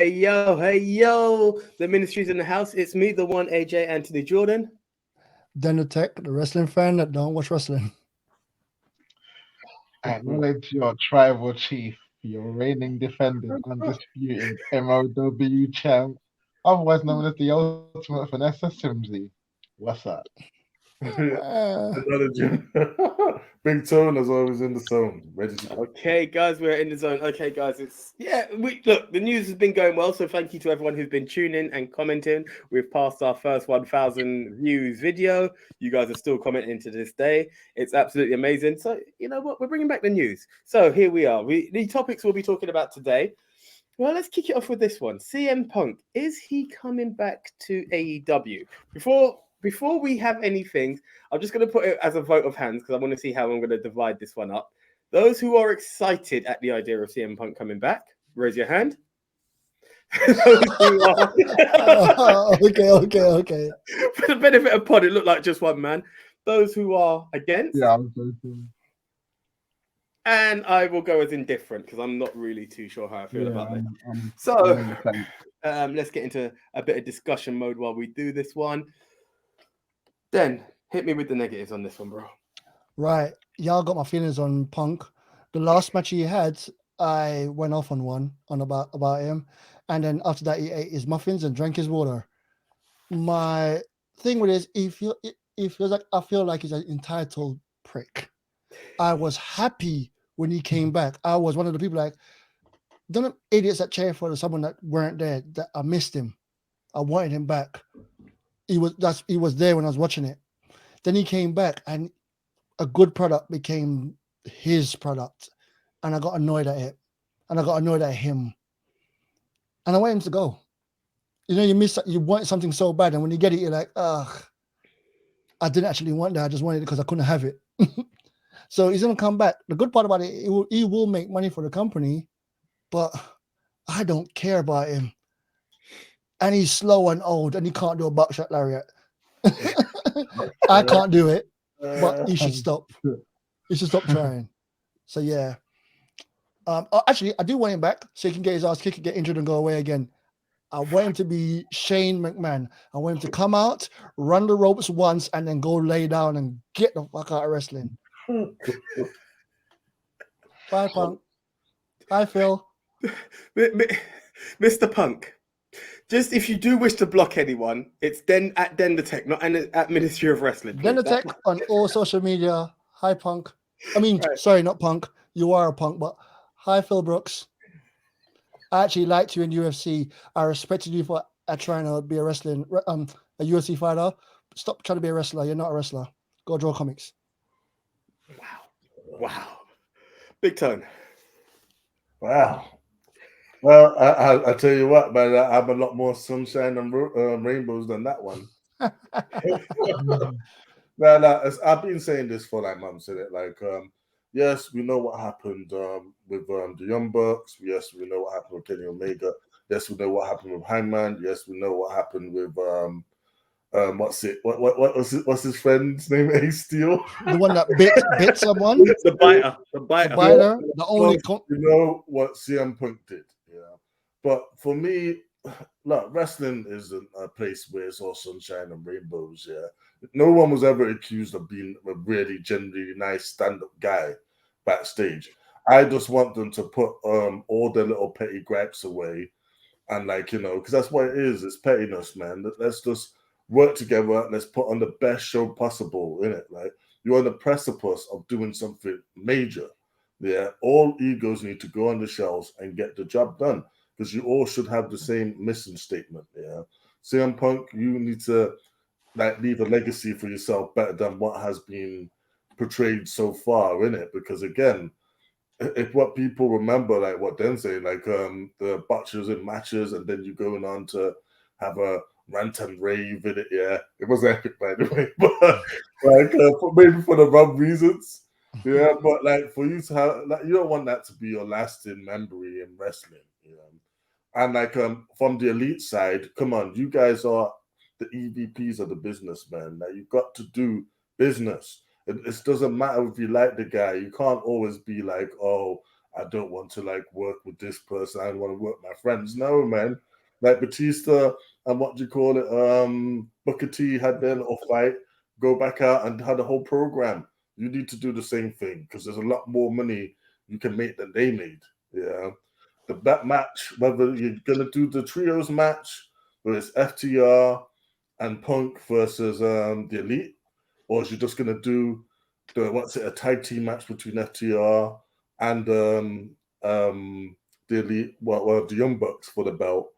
Hey yo, the ministry's in the house. It's me, the one AJ Anthony Jordan. Then the tech, the wrestling fan that don't watch wrestling. Acknowledge your tribal chief, your reigning, defending, undisputed MLW champ, otherwise known as the ultimate Vanessa Simsy. What's up? Another Jim. Big Tone as always in the zone. Ready to go. Okay, guys, we're in the zone. Okay, guys, look, the news has been going well, so thank you to everyone who's been tuning and commenting. We've passed our first 1,000 views video. You guys are still commenting to this day. It's absolutely amazing. So, you know what? We're bringing back the news. So here we are. The topics we'll be talking about today. Well, let's kick it off with this one. CM Punk, is he coming back to AEW? Before we have anything, I'm just going to put it as a vote of hands because I want to see how I'm going to divide this one up. Those who are excited at the idea of CM Punk coming back, raise your hand. Okay. For the benefit of pod, it looked like just one man. Those who are against. Yeah, I'm joking. And I will go as indifferent because I'm not really too sure how I feel about that. Let's get into a bit of discussion mode while we do this one. Then hit me with the negatives on this one, bro. Right. Y'all got my feelings on Punk. The last match he had, I went off on one about him. And then after that, he ate his muffins and drank his water. My thing with this, he feels like I feel like he's an entitled prick. I was happy when he came back. I was one of the people like, don't idiots that cheer for someone that weren't there. That I missed him. I wanted him back. He was there when I was watching it. Then he came back and a good product became his product. And I got annoyed at it. And I got annoyed at him. And I want him to go. You know, you want something so bad, and when you get it, you're like, ugh, I didn't actually want that. I just wanted it because I couldn't have it. So he's gonna come back. The good part about it, he will make money for the company, but I don't care about him. And he's slow and old, and he can't do a buckshot lariat. I can't do it, but he should stop. He should stop trying. So yeah. Actually, I do want him back so he can get his ass kicked, get injured, and go away again. I want him to be Shane McMahon. I want him to come out, run the ropes once, and then go lay down and get the fuck out of wrestling. Bye, Punk. Bye, Phil. Mr. Punk. Just if you do wish to block anyone, it's at Den the Tech, not at Ministry of Wrestling. Den the Tech on all social media. Hi, Punk. I mean, sorry, not Punk. You are a punk, but hi, Phil Brooks. I actually liked you in UFC. I respected you for trying to be a UFC fighter. Stop trying to be a wrestler. You're not a wrestler. Go draw comics. Wow. Big Tone. Wow. Well, I tell you what, man, I have a lot more sunshine and rainbows than that one. I've been saying this for like months, isn't it? Like, yes, we know what happened with the Young Bucks. Yes, we know what happened with Kenny Omega. Yes, we know what happened with Hangman. Yes, we know what happened with what's his friend's name? Ace Steel. The one that bit someone. The biter. The only. You know what CM Punk did. Yeah, but for me, look, wrestling isn't a place where it's all sunshine and rainbows. Yeah, no one was ever accused of being a really genuinely nice stand-up guy backstage. I just want them to put all their little petty gripes away, and because that's what it is. It's pettiness, man. Let's just work together. Let's put on the best show possible, innit? Like, you're on the precipice of doing something major. Yeah, all egos need to go on the shelves and get the job done because you all should have the same mission statement. Yeah, CM Punk, you need to leave a legacy for yourself better than what has been portrayed so far, innit? Because again, if what people remember, like what Den's saying, the botches in matches, and then you going on to have a rant and rave in it, yeah, it was epic, by the way, but maybe for the wrong reasons. Yeah, but for you to have, you don't want that to be your lasting memory in wrestling, you know. And from the elite side, come on, you guys are the EVPs of the business, man. Like, you've got to do business. It doesn't matter if you like the guy. You can't always be like, oh, I don't want to like work with this person. I don't want to work with my friends. No, man. Like Batista and what do you call it? Booker T had their little fight, go back out and had a whole program. You need to do the same thing because there's a lot more money you can make than they made. Yeah. That match, whether you're gonna do the trios match, where it's FTR and Punk versus the Elite, or is you just gonna do a tag team match between FTR and the Elite, well, the Young Bucks for the belt,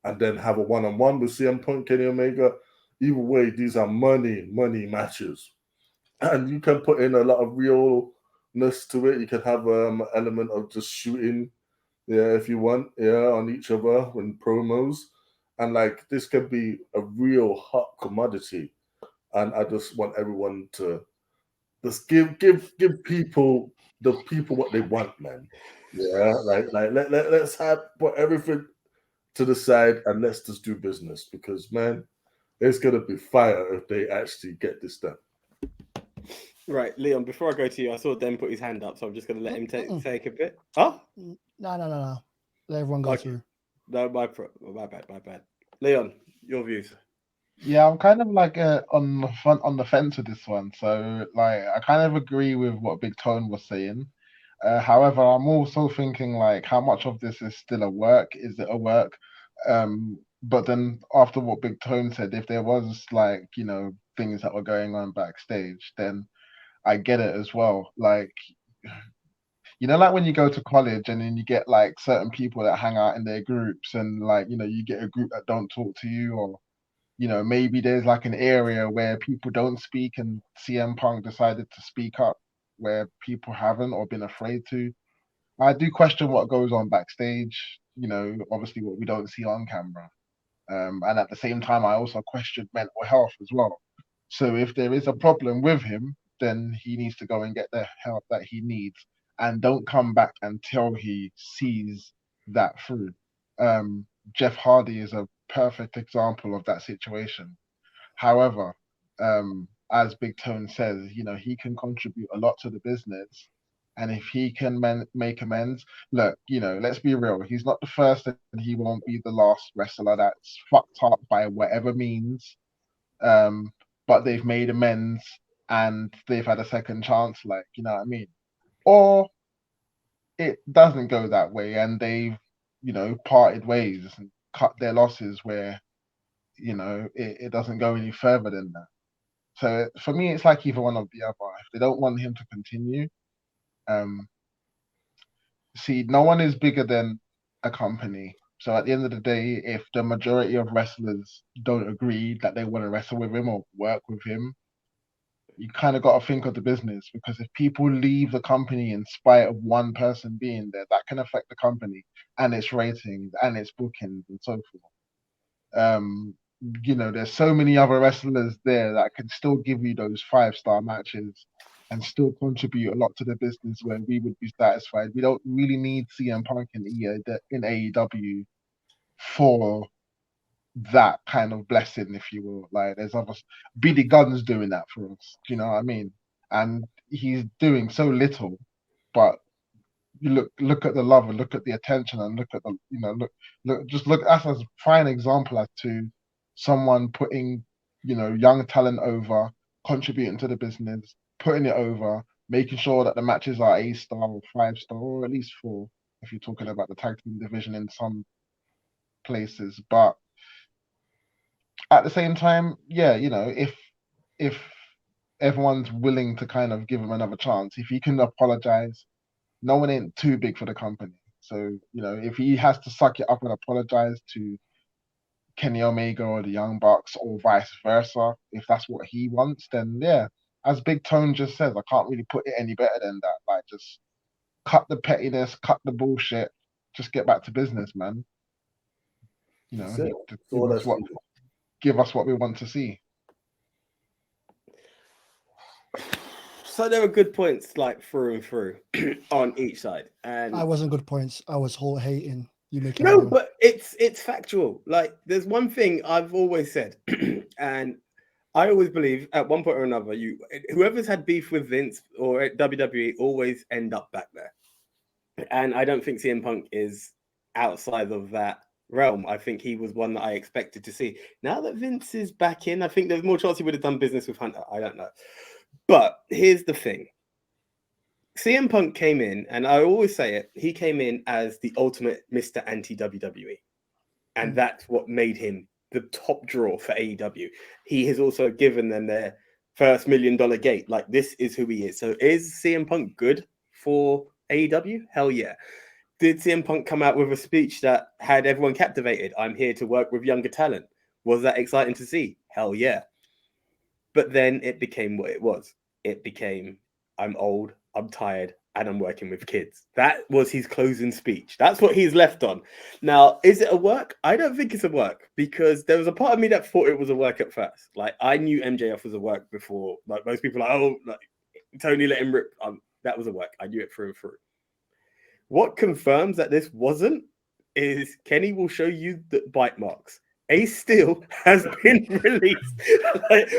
and then have a one-on-one with CM Punk, Kenny Omega. Either way, these are money matches, and you can put in a lot of realness to it. You can have an element of just shooting, yeah, if you want, yeah, on each other when promos, and like this can be a real hot commodity. And I just want everyone to just give people what they want, man. Yeah, let's put everything to the side and let's just do business because man, it's gonna be fire if they actually get this done. Right, Leon, before I go to you, I saw Den put his hand up, so I'm just going to let him take a bit. Oh? No. Let everyone go through. No, my bad. Leon, your views. Yeah, I'm kind of like on the fence with this one. So like I kind of agree with what Big Tone was saying. However, I'm also thinking like how much of this is still a work? Is it a work? But then after what Big Tone said, if there was like, things that were going on backstage, then I get it as well. Like, like when you go to college and then you get like certain people that hang out in their groups and like, you get a group that don't talk to you or maybe there's like an area where people don't speak and CM Punk decided to speak up where people haven't or been afraid to. I do question what goes on backstage, obviously what we don't see on camera. And at the same time, I also question mental health as well. So if there is a problem with him, then he needs to go and get the help that he needs and don't come back until he sees that through. Jeff Hardy is a perfect example of that situation. However, as Big Tone says, he can contribute a lot to the business. And if he can make amends, look, let's be real. He's not the first and he won't be the last wrestler that's fucked up by whatever means. But they've made amends and they've had a second chance, like, you know what I mean? Or it doesn't go that way and they've, parted ways and cut their losses where, it doesn't go any further than that. So for me, it's like either one or the other. If they don't want him to continue, see, no one is bigger than a company. So at the end of the day, if the majority of wrestlers don't agree that they want to wrestle with him or work with him, you kind of got to think of the business because if people leave the company in spite of one person being there, that can affect the company and its ratings and its bookings and so forth. There's so many other wrestlers there that can still give you those 5-star matches and still contribute a lot to the business where we would be satisfied. We don't really need CM Punk in AEW for that kind of blessing, if you will. Like there's other Billy Gunn's doing that for us. Do you know what I mean? And he's doing so little, but you look at the love and look at the attention and look at the look that's a fine example as to someone putting young talent over, contributing to the business, putting it over, making sure that the matches are 8-star or 5-star or at least 4 if you're talking about the tag team division in some places. But at the same time, yeah, if everyone's willing to kind of give him another chance, if he can apologize, no one ain't too big for the company. So, if he has to suck it up and apologize to Kenny Omega or the Young Bucks or vice versa, if that's what he wants, then yeah, as Big Tone just says, I can't really put it any better than that. Like, just cut the pettiness, cut the bullshit, just get back to business, man. Give us what we want to see. So there were good points, like through and through, on each side. And I wasn't good points. I was whole hating. You make no, but it's factual. Like there's one thing I've always said, and I always believe at one point or another, whoever's had beef with Vince or at WWE always end up back there. And I don't think CM Punk is outside of that realm. I think he was one that I expected to see. Now that Vince is back in, I think there's more chance he would have done business with Hunter. I don't know. But here's the thing. CM Punk came in, and I always say it, he came in as the ultimate Mr. Anti-WWE. And that's what made him the top draw for AEW. He has also given them their first $1 million gate. Like, this is who he is. So is CM Punk good for AEW? Hell yeah. Did CM Punk come out with a speech that had everyone captivated? I'm here to work with younger talent. Was that exciting to see? Hell yeah. But then it became what it was. It became, I'm old, I'm tired, and I'm working with kids. That was his closing speech. That's what he's left on. Now, is it a work? I don't think it's a work, because there was a part of me that thought it was a work at first. Like, I knew MJF was a work before. Like, most people are like, oh, like, Tony let him rip. That was a work. I knew it through and through. What confirms that this wasn't is Kenny will show you the bite marks. Ace Steel has been released. Like,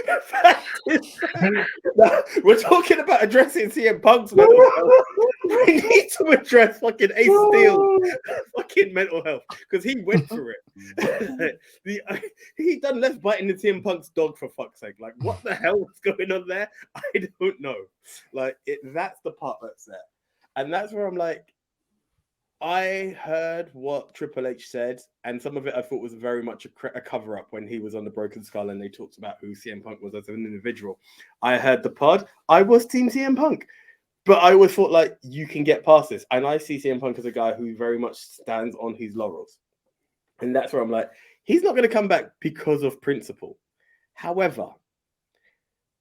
we're talking about addressing CM Punk's mental health. We need to address fucking Ace Steel fucking mental health, because he went through it. He done less biting than CM Punk's dog, for fuck's sake. Like, what the hell was going on there? I don't know. Like, that's the part that's there. And that's where I'm like, I heard what Triple H said, and some of it I thought was very much a cover-up when he was on the Broken Skull and they talked about who CM Punk was as an individual. I heard the pod. I was Team CM Punk. But I always thought, like, you can get past this. And I see CM Punk as a guy who very much stands on his laurels. And that's where I'm like, he's not going to come back because of principle. However,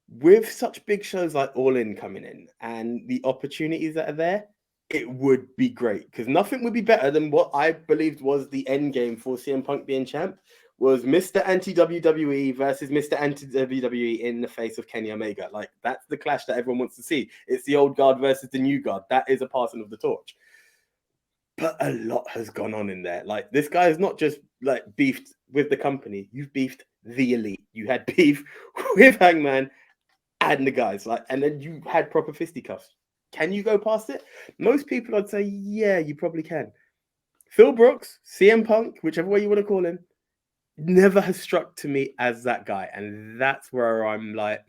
with such big shows like All In coming in and the opportunities that are there, it would be great, because nothing would be better than what I believed was the end game for CM Punk being champ, was Mr. Anti-WWE versus Mr. Anti-WWE in the face of Kenny Omega. Like, that's the clash that everyone wants to see. It's the old guard versus the new guard. That is a passing of the torch. But a lot has gone on in there. Like, this guy is not just, like, beefed with the company. You've beefed the elite. You had beef with Hangman and the guys. Like, and then you had proper fisticuffs. Can you go past it? Most people, I'd say, yeah, you probably can. Phil Brooks, CM Punk, whichever way you want to call him, never has struck to me as that guy. And that's where I'm like,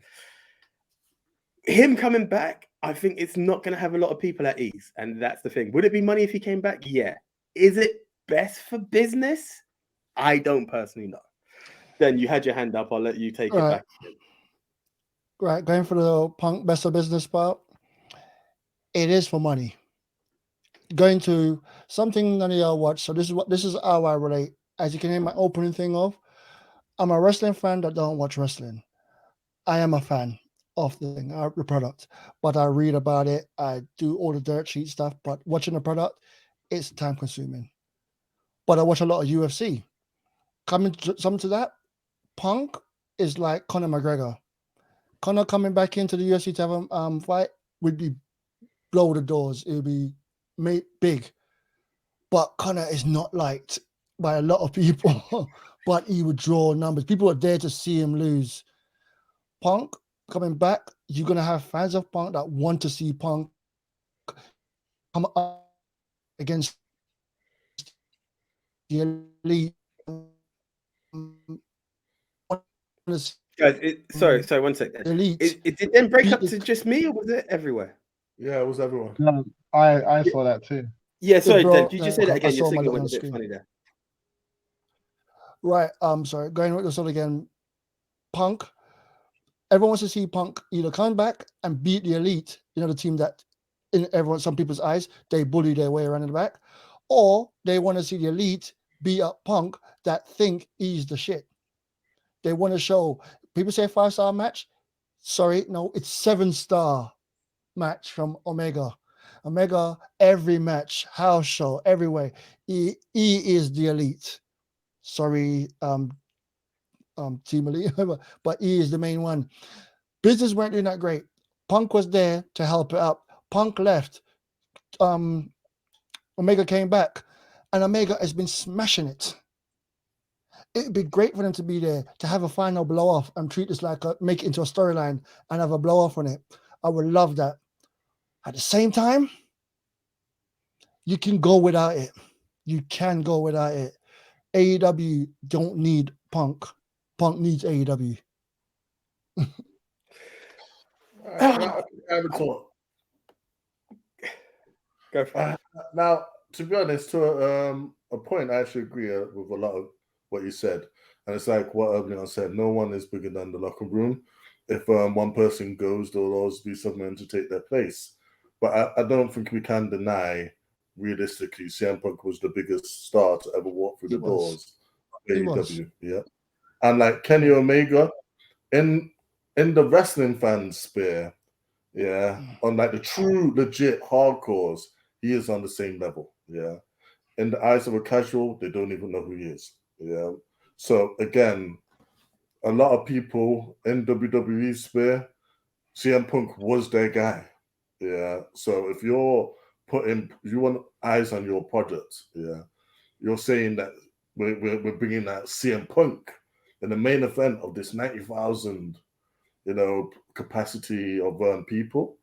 him coming back, I think it's not going to have a lot of people at ease. And that's the thing. Would it be money if he came back? Yeah. Is it best for business? I don't personally know. Then you had your hand up. I'll let you take it back. Right. Going for the Punk best of business part. It is for money. Going to something none of y'all watch. So this is how I relate. As you can hear my opening thing of, I'm a wrestling fan that don't watch wrestling. I am a fan of the product, but I read about it. I do all the dirt sheet stuff, but watching the product, it's time consuming. But I watch a lot of UFC. Coming to that, Punk is like Conor McGregor. Conor coming back into the UFC to have a fight would be blow the doors. It would be big. But Conor is not liked by a lot of people, but he would draw numbers. People are there to see him lose. Punk coming back, you're going to have fans of Punk that want to see Punk come up against the elite. Sorry, 1 second. Elite. It did then break up to just me, or was it everywhere? Yeah, it was everyone. No, I saw that too. Yeah, sorry, bro, Dave, you just say that again. I Your saw my signal went a little bit screen. funny there. Right, sorry, going with this one again. Punk, everyone wants to see Punk either come back and beat the elite, the team that in some people's eyes, they bully their way around in the back, or they want to see the elite beat up Punk that think he's the shit. They want to show, people say 5-star match. Sorry, no, it's 7-star match from Omega. Omega, every match, house show, everywhere. He is the elite. Sorry, Team Elite, but he is the main one. Business weren't doing that great. Punk was there to help it up. Punk left. Omega came back, and Omega has been smashing it. It'd be great for them to be there, to have a final blow off and treat this like make it into a storyline and have a blow off on it. I would love that. At the same time, You can go without it. You can go without it. AEW don't need Punk. Punk needs AEW. I have a thought. Go for it. Now, to be honest, to a point, I actually agree with a lot of what you said. And it's like what Leon said, no one is bigger than the locker room. If one person goes, there'll always be someone to take their place. But I don't think we can deny, realistically, CM Punk was the biggest star to ever walk through the doors of AEW. Yeah. And like Kenny Omega, in the wrestling fan sphere, yeah, on like the true legit hardcores, he is on the same level. Yeah. In the eyes of a casual, they don't even know who he is. Yeah. So again, a lot of people in WWE sphere, CM Punk was their guy. Yeah. So if you want eyes on your product, yeah, you're saying that we're bringing that CM Punk in the main event of this 90,000, capacity of people.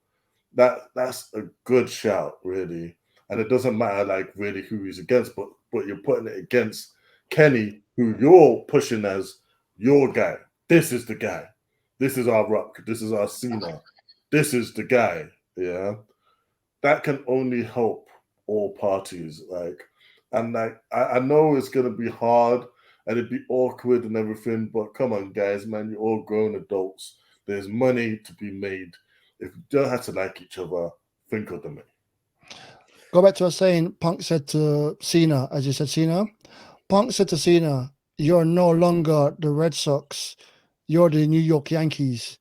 That's a good shout, really. And it doesn't matter like really who he's against, but you're putting it against Kenny, who you're pushing as your guy. This is the guy. This is our Rock. This is our Cena. This is the guy. Yeah. That can only help all parties. I know it's gonna be hard and it'd be awkward and everything, but come on, guys, man, you're all grown adults. There's money to be made. If you don't have to like each other, think of the money. Go back to us saying Punk said to Cena, as you said, Cena. Punk said to Cena, "You're no longer the Red Sox. You're the New York Yankees."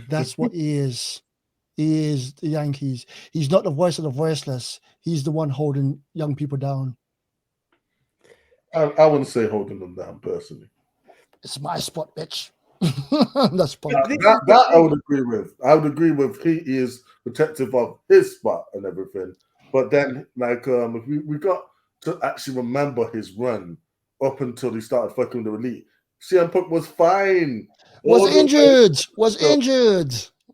That's what he is. He is the Yankees. He's not the voice of the voiceless. He's the one holding young people down. I wouldn't say holding them down personally. It's my spot, bitch. That's Punk. That I would agree with. I would agree with he is protective of his spot and everything. But then, if we got to actually remember his run up until he started fucking with the Elite. CM Punk was fine. Was injured.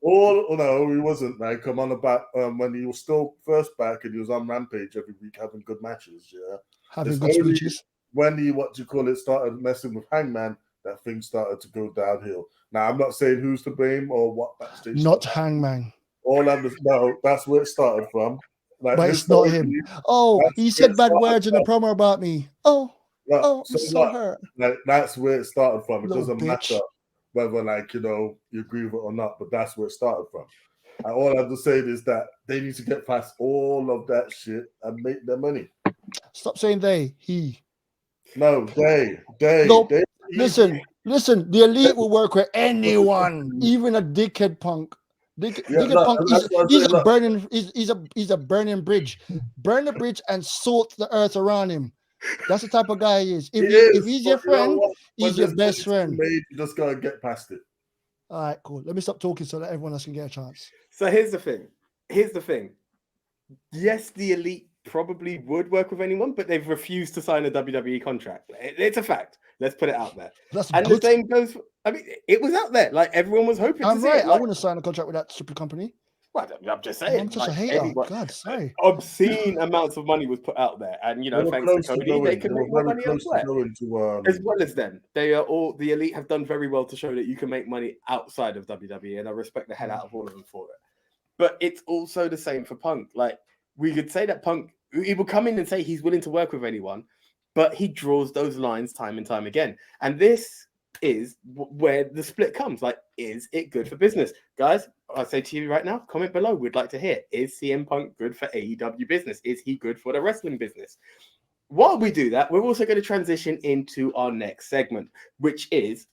No, he wasn't. I'm on about when he was still first back and he was on Rampage every week having good matches. Yeah, having good speeches. When he started messing with Hangman, that thing started to go downhill. Now I'm not saying who's to blame or what backstage. Not Hangman. That's where it started from. But it's not him. He said bad words in the promo about me. I'm so hurt. That's where it started from. It Little doesn't bitch. matter whether you agree with it or not, but that's where it started from. And all I have to say is that they need to get past all of that shit and make their money. Stop saying they. He. No, they. No, listen. The Elite will work with anyone, even a dickhead Punk. Dickhead Punk. He's a burning bridge. Burn the bridge and salt the earth around him. That's the type of guy he is. If he's your friend, he's your best friend. You just gotta get past it. All right, cool. Let me stop talking so that everyone else can get a chance. So here's the thing. Yes, the Elite probably would work with anyone, but they've refused to sign a WWE contract. It's a fact. Let's put it out there. The same goes. It was out there. Like everyone was hoping. I'm right. I wouldn't sign a contract with that stupid company. Well, I'm just saying. I'm such a hater. God, sorry. Obscene amounts of money was put out there, and thanks to Cody, they can make more money elsewhere. As well as them, the Elite have done very well to show that you can make money outside of WWE, and I respect the hell out of all of them for it. But it's also the same for Punk. Like we could say that Punk, he will come in and say he's willing to work with anyone, but he draws those lines time and time again, and this is where the split comes. Like, is it good for business, guys? I say to you right now, comment below. We'd like to hear: is CM Punk good for AEW business? Is he good for the wrestling business? While we do that, we're also going to transition into our next segment, which is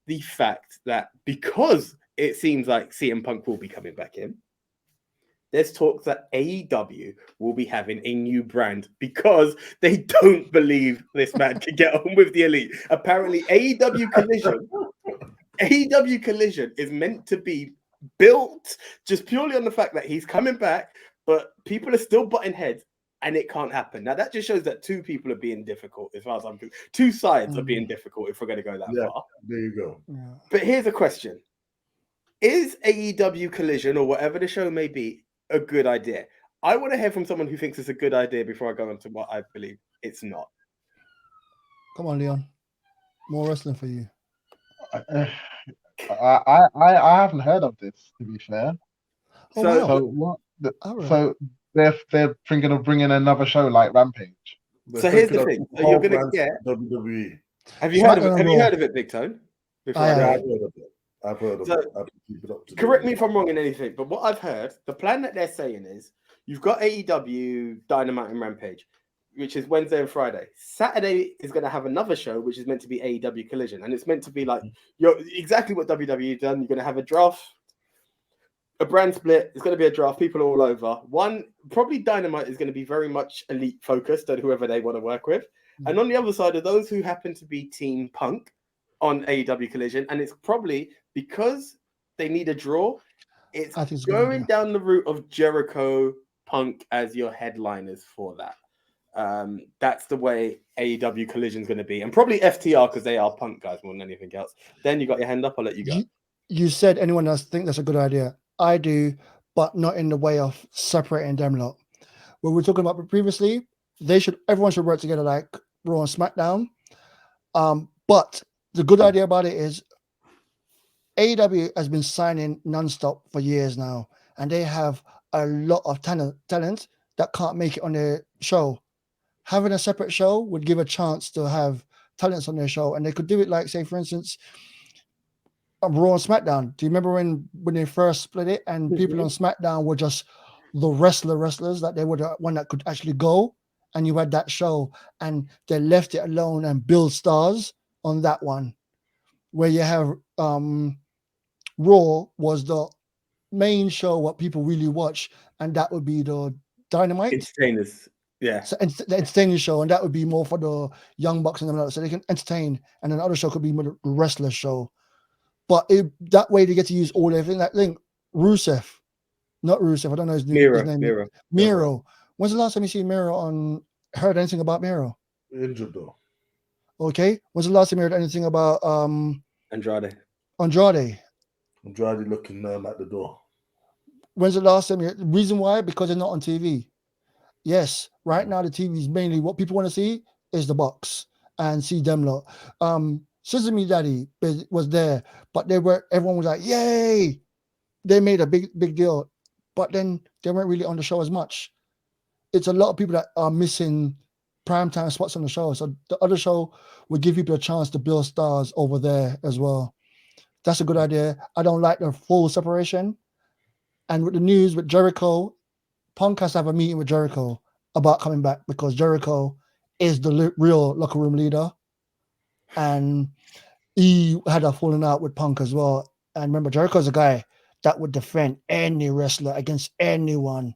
the fact that because it seems like CM Punk will be coming back in, there's talk that AEW will be having a new brand because they don't believe this man can get on with the Elite. Apparently, AEW Collision is meant to be built just purely on the fact that he's coming back, but people are still butting heads and it can't happen. Now, that just shows that two people are being difficult as far as I'm concerned. Two sides are being difficult if we're going to go that far. There you go. Yeah. But here's a question. Is AEW Collision, or whatever the show may be, a good idea? I want to hear from someone who thinks it's a good idea before I go into what I believe it's not. Come on, Leon. More wrestling for you. I haven't heard of this, to be fair. Oh, So- wow. So what? All right. So they're thinking of bringing another show like Rampage. So here's the thing. So you're gonna get. WWE. Have you heard of it? SmackDown Have you Raw. heard of it, Big Tone? Before I I go have. in? I've heard of So- it. I have to keep it up to Correct date. me if I'm wrong in anything, but what I've heard, the plan that they're saying is you've got AEW Dynamite and Rampage, which is Wednesday and Friday. Saturday is going to have another show, which is meant to be AEW Collision, and it's meant to be like you're exactly what WWE done. You're going to have a draft, a brand split. It's going to be a draft. People all over. One probably Dynamite is going to be very much elite focused on whoever they want to work with, and on the other side are those who happen to be Team Punk on AEW Collision, and it's probably because they need a draw. It's I think it's a good going idea. down the route of Jericho Punk as your headliners for that. That's the way AEW Collision is going to be, and probably FTR because they are Punk guys more than anything else. Then you got your hand up. I'll let you go. You said anyone else think that's a good idea. I do, but not in the way of separating them lot. What we were talking about previously, everyone should work together like Raw and SmackDown. But the good idea about it is AEW has been signing nonstop for years now, and they have a lot of talent that can't make it on their show. Having a separate show would give a chance to have talents on their show, and they could do it like, say, for instance, Raw and SmackDown. Do you remember when they first split it and people on SmackDown were just the wrestlers, that they were the one that could actually go, and you had that show, and they left it alone and build stars on that one, where you have Raw was the main show what people really watch, and that would be the Dynamite. Entertainers, yeah. So the entertaining show, and that would be more for the young bucks and them like that, so they can entertain, and then the other show could be more the wrestler show. But that way they get to use all everything. That thing, Rusev, not Rusev. I don't know his name. Miro. When's the last time you see Miro heard anything about Miro? Injured though. Okay. When's the last time you heard anything about Andrade. Andrade looking at the door. When's the last time reason why? Because they're not on TV. Yes, right now the TV is mainly what people want to see is the box and see them lot. Sesame Daddy was there, but everyone was like, yay! They made a big deal, but then they weren't really on the show as much. It's a lot of people that are missing primetime spots on the show. So the other show would give people a chance to build stars over there as well. That's a good idea. I don't like the full separation. And with the news with Jericho, Punk has to have a meeting with Jericho about coming back, because Jericho is the real locker room leader. And he had a falling out with Punk as well. And remember, Jericho's a guy that would defend any wrestler against anyone.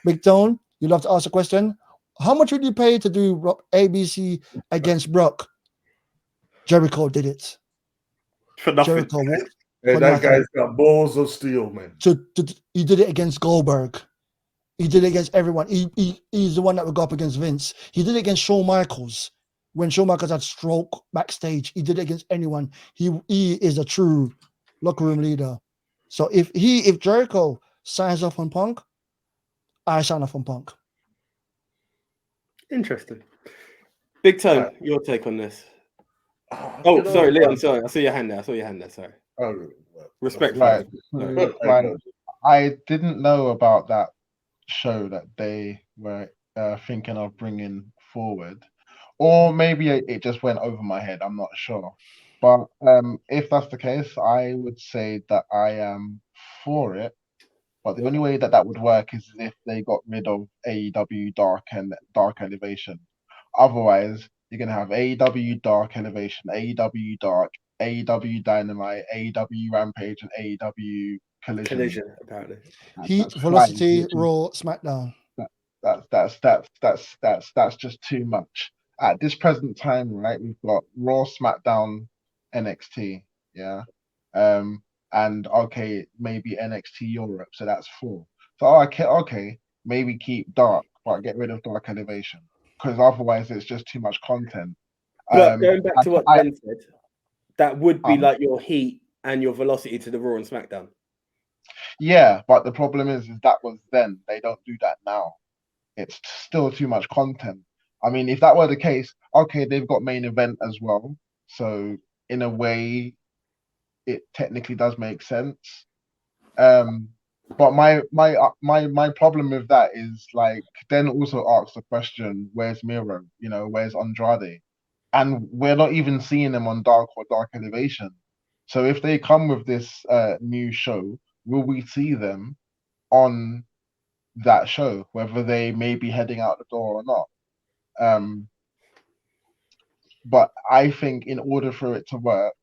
Big Tone, you love to ask a question. How much would you pay to do ABC against Brock? Jericho did it. For nothing. Hey, For that nothing. guy's got balls of steel, man. He did it against Goldberg. He did it against everyone. He's the one that would go up against Vince. He did it against Shawn Michaels. When Shawn Michaels had stroke backstage, he did it against anyone. He is a true locker room leader. So if Jericho signs off on Punk, I sign off on Punk. Interesting. Big Tone, your take on this. You know, Sorry, Leon. Sorry, I saw your hand there. Sorry. Oh, Respectfully. Right. I didn't know about that show that they were thinking of bringing forward, or maybe it just went over my head. I'm not sure. But if that's the case, I would say that I am for it. But the only way that would work is if they got rid of AEW Dark Elevation. Otherwise, you're gonna have AEW Dark Elevation, AEW Dark, AEW Dynamite, AEW Rampage, and AEW Collision. Apparently. Heat, Velocity, Raw, SmackDown. That's just too much. At this present time, right, we've got Raw, SmackDown, NXT, yeah. And okay, maybe NXT Europe, so that's 4. So okay, maybe keep Dark, but get rid of Dark Elevation, because otherwise it's just too much content. But going back to what Ben said, that would be like your Heat and your Velocity to the Raw and SmackDown. Yeah, but the problem is that was then. They don't do that now. It's still too much content. I mean, if that were the case, okay, they've got main event as well. So in a way, it technically does make sense. But my problem with that is like then also ask the question, where's Miro? You know, where's Andrade? And we're not even seeing them on Dark or Dark Elevation. So if they come with this new show, will we see them on that show, whether they may be heading out the door or not? But I think in order for it to work,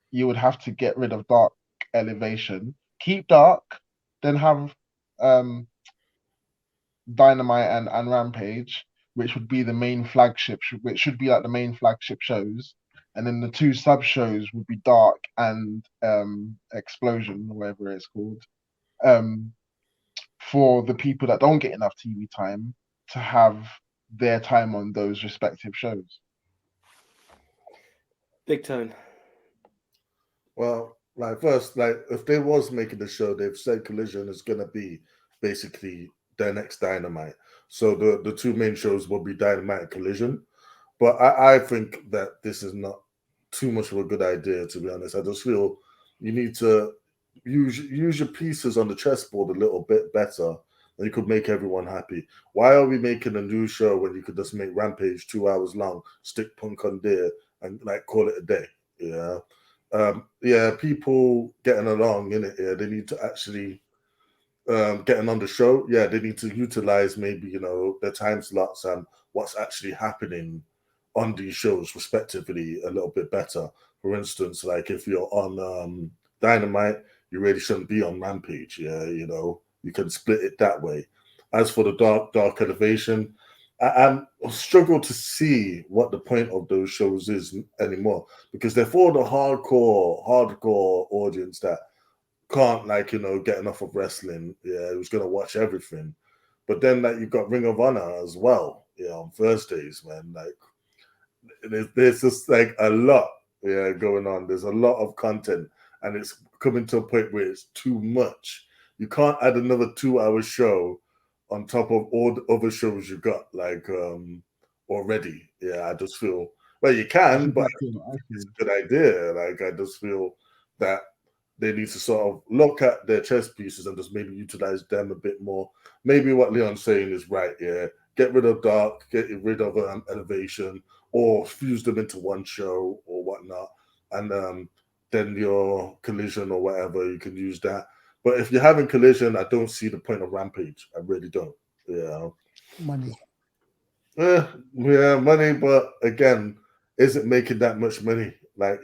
you would have to get rid of Dark Elevation, keep Dark, then have um, Dynamite and Rampage, which would be the main flagship, which should be like the main flagship shows, and then the two sub shows would be Dark and Explosion, or whatever it's called, for the people that don't get enough TV time to have their time on those respective shows. Big Tone. Well, like first, like if they was making the show, they've said Collision is gonna be basically their next Dynamite. So the two main shows will be Dynamite and Collision. But I think that this is not too much of a good idea, to be honest. I just feel you need to use your pieces on the chessboard a little bit better, and you could make everyone happy. Why are we making a new show when you could just make Rampage 2 hours long, stick Punk on there, and like call it a day? Yeah. Yeah, people getting along in it. Yeah, they need to actually getting on the show. Yeah, they need to utilize maybe their time slots and what's actually happening on these shows respectively a little bit better. For instance, like if you're on Dynamite, you really shouldn't be on Rampage. Yeah, you can split it that way. As for the Dark Elevation, I struggle to see what the point of those shows is anymore, because they're for the hardcore audience that can't get enough of wrestling. Yeah, who's gonna watch everything. But then you've got Ring of Honor as well. Yeah, on Thursdays, man. There's just a lot going on. There's a lot of content, and it's coming to a point where it's too much. You can't add another 2-hour show on top of all the other shows you got already. Yeah, I just feel you can, but it's a good idea. I just feel that they need to sort of look at their chess pieces and just maybe utilize them a bit more. Maybe what Leon's saying is right. Yeah, get rid of Dark, get rid of Elevation, or fuse them into one show or whatnot, and then your Collision or whatever, you can use that. But if you're having Collision, I don't see the point of Rampage. I really don't. Yeah. Money. Yeah, money. But again, is it making that much money?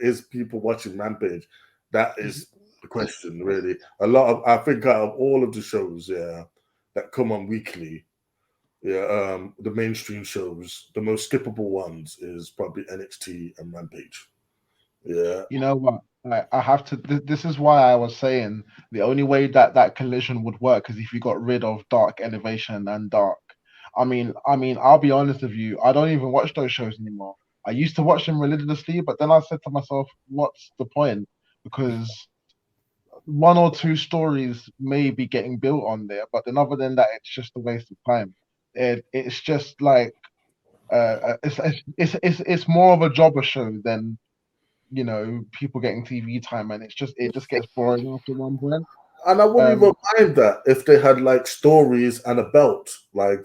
Is people watching Rampage? That is the question, really. I think out of all of the shows, that come on weekly, the mainstream shows, the most skippable ones is probably NXT and Rampage. Yeah. You know what? I have to. This is why I was saying the only way that Collision would work is if you got rid of Dark Elevation and Dark. I mean, I'll be honest with you. I don't even watch those shows anymore. I used to watch them religiously, but then I said to myself, "What's the point?" Because one or two stories may be getting built on there, but then other than that, it's just a waste of time. It's just like it's more of a jobber show than people getting TV time, and it just gets boring after one point. And I wouldn't even mind that if they had stories and a belt. If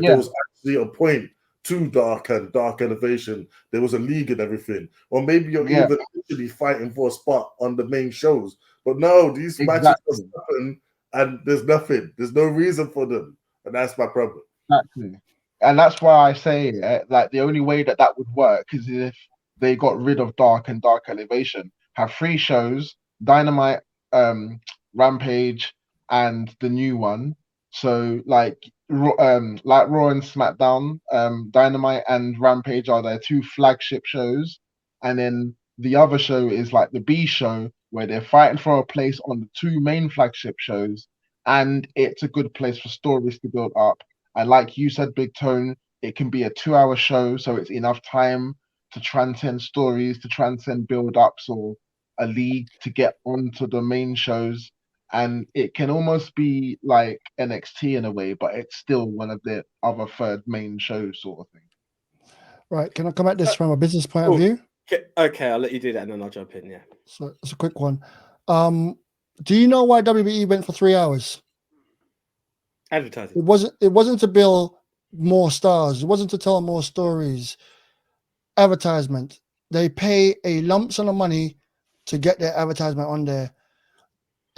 there was actually a point to Dark and Dark Elevation, there was a league and everything. Or maybe you're even actually fighting for a spot on the main shows. But no, these matches just happen and there's nothing. There's no reason for them. And that's my problem. Exactly. And that's why I say the only way that would work is if they got rid of Dark and Dark Elevation, have 3 shows, Dynamite, Rampage, and the new one. So like Raw and SmackDown, Dynamite and Rampage are their 2 flagship shows, and then the other show is like the B show where they're fighting for a place on the 2 main flagship shows, and it's a good place for stories to build up. And like you said, Big Tone, it can be a 2-hour show, so it's enough time to transcend stories, to transcend build-ups or a league to get onto the main shows. and it can almost be like NXT in a way, but it's still one of the other third main shows sort of thing. Right. Can I come at this from a business point of view? Okay, I'll let you do that and then I'll jump in. Yeah. So it's a quick one. Do you know why WWE went for 3 hours? Advertising. It wasn't to build more stars. It wasn't to tell more stories. Advertisement. They pay a lump sum of money to get their advertisement on there.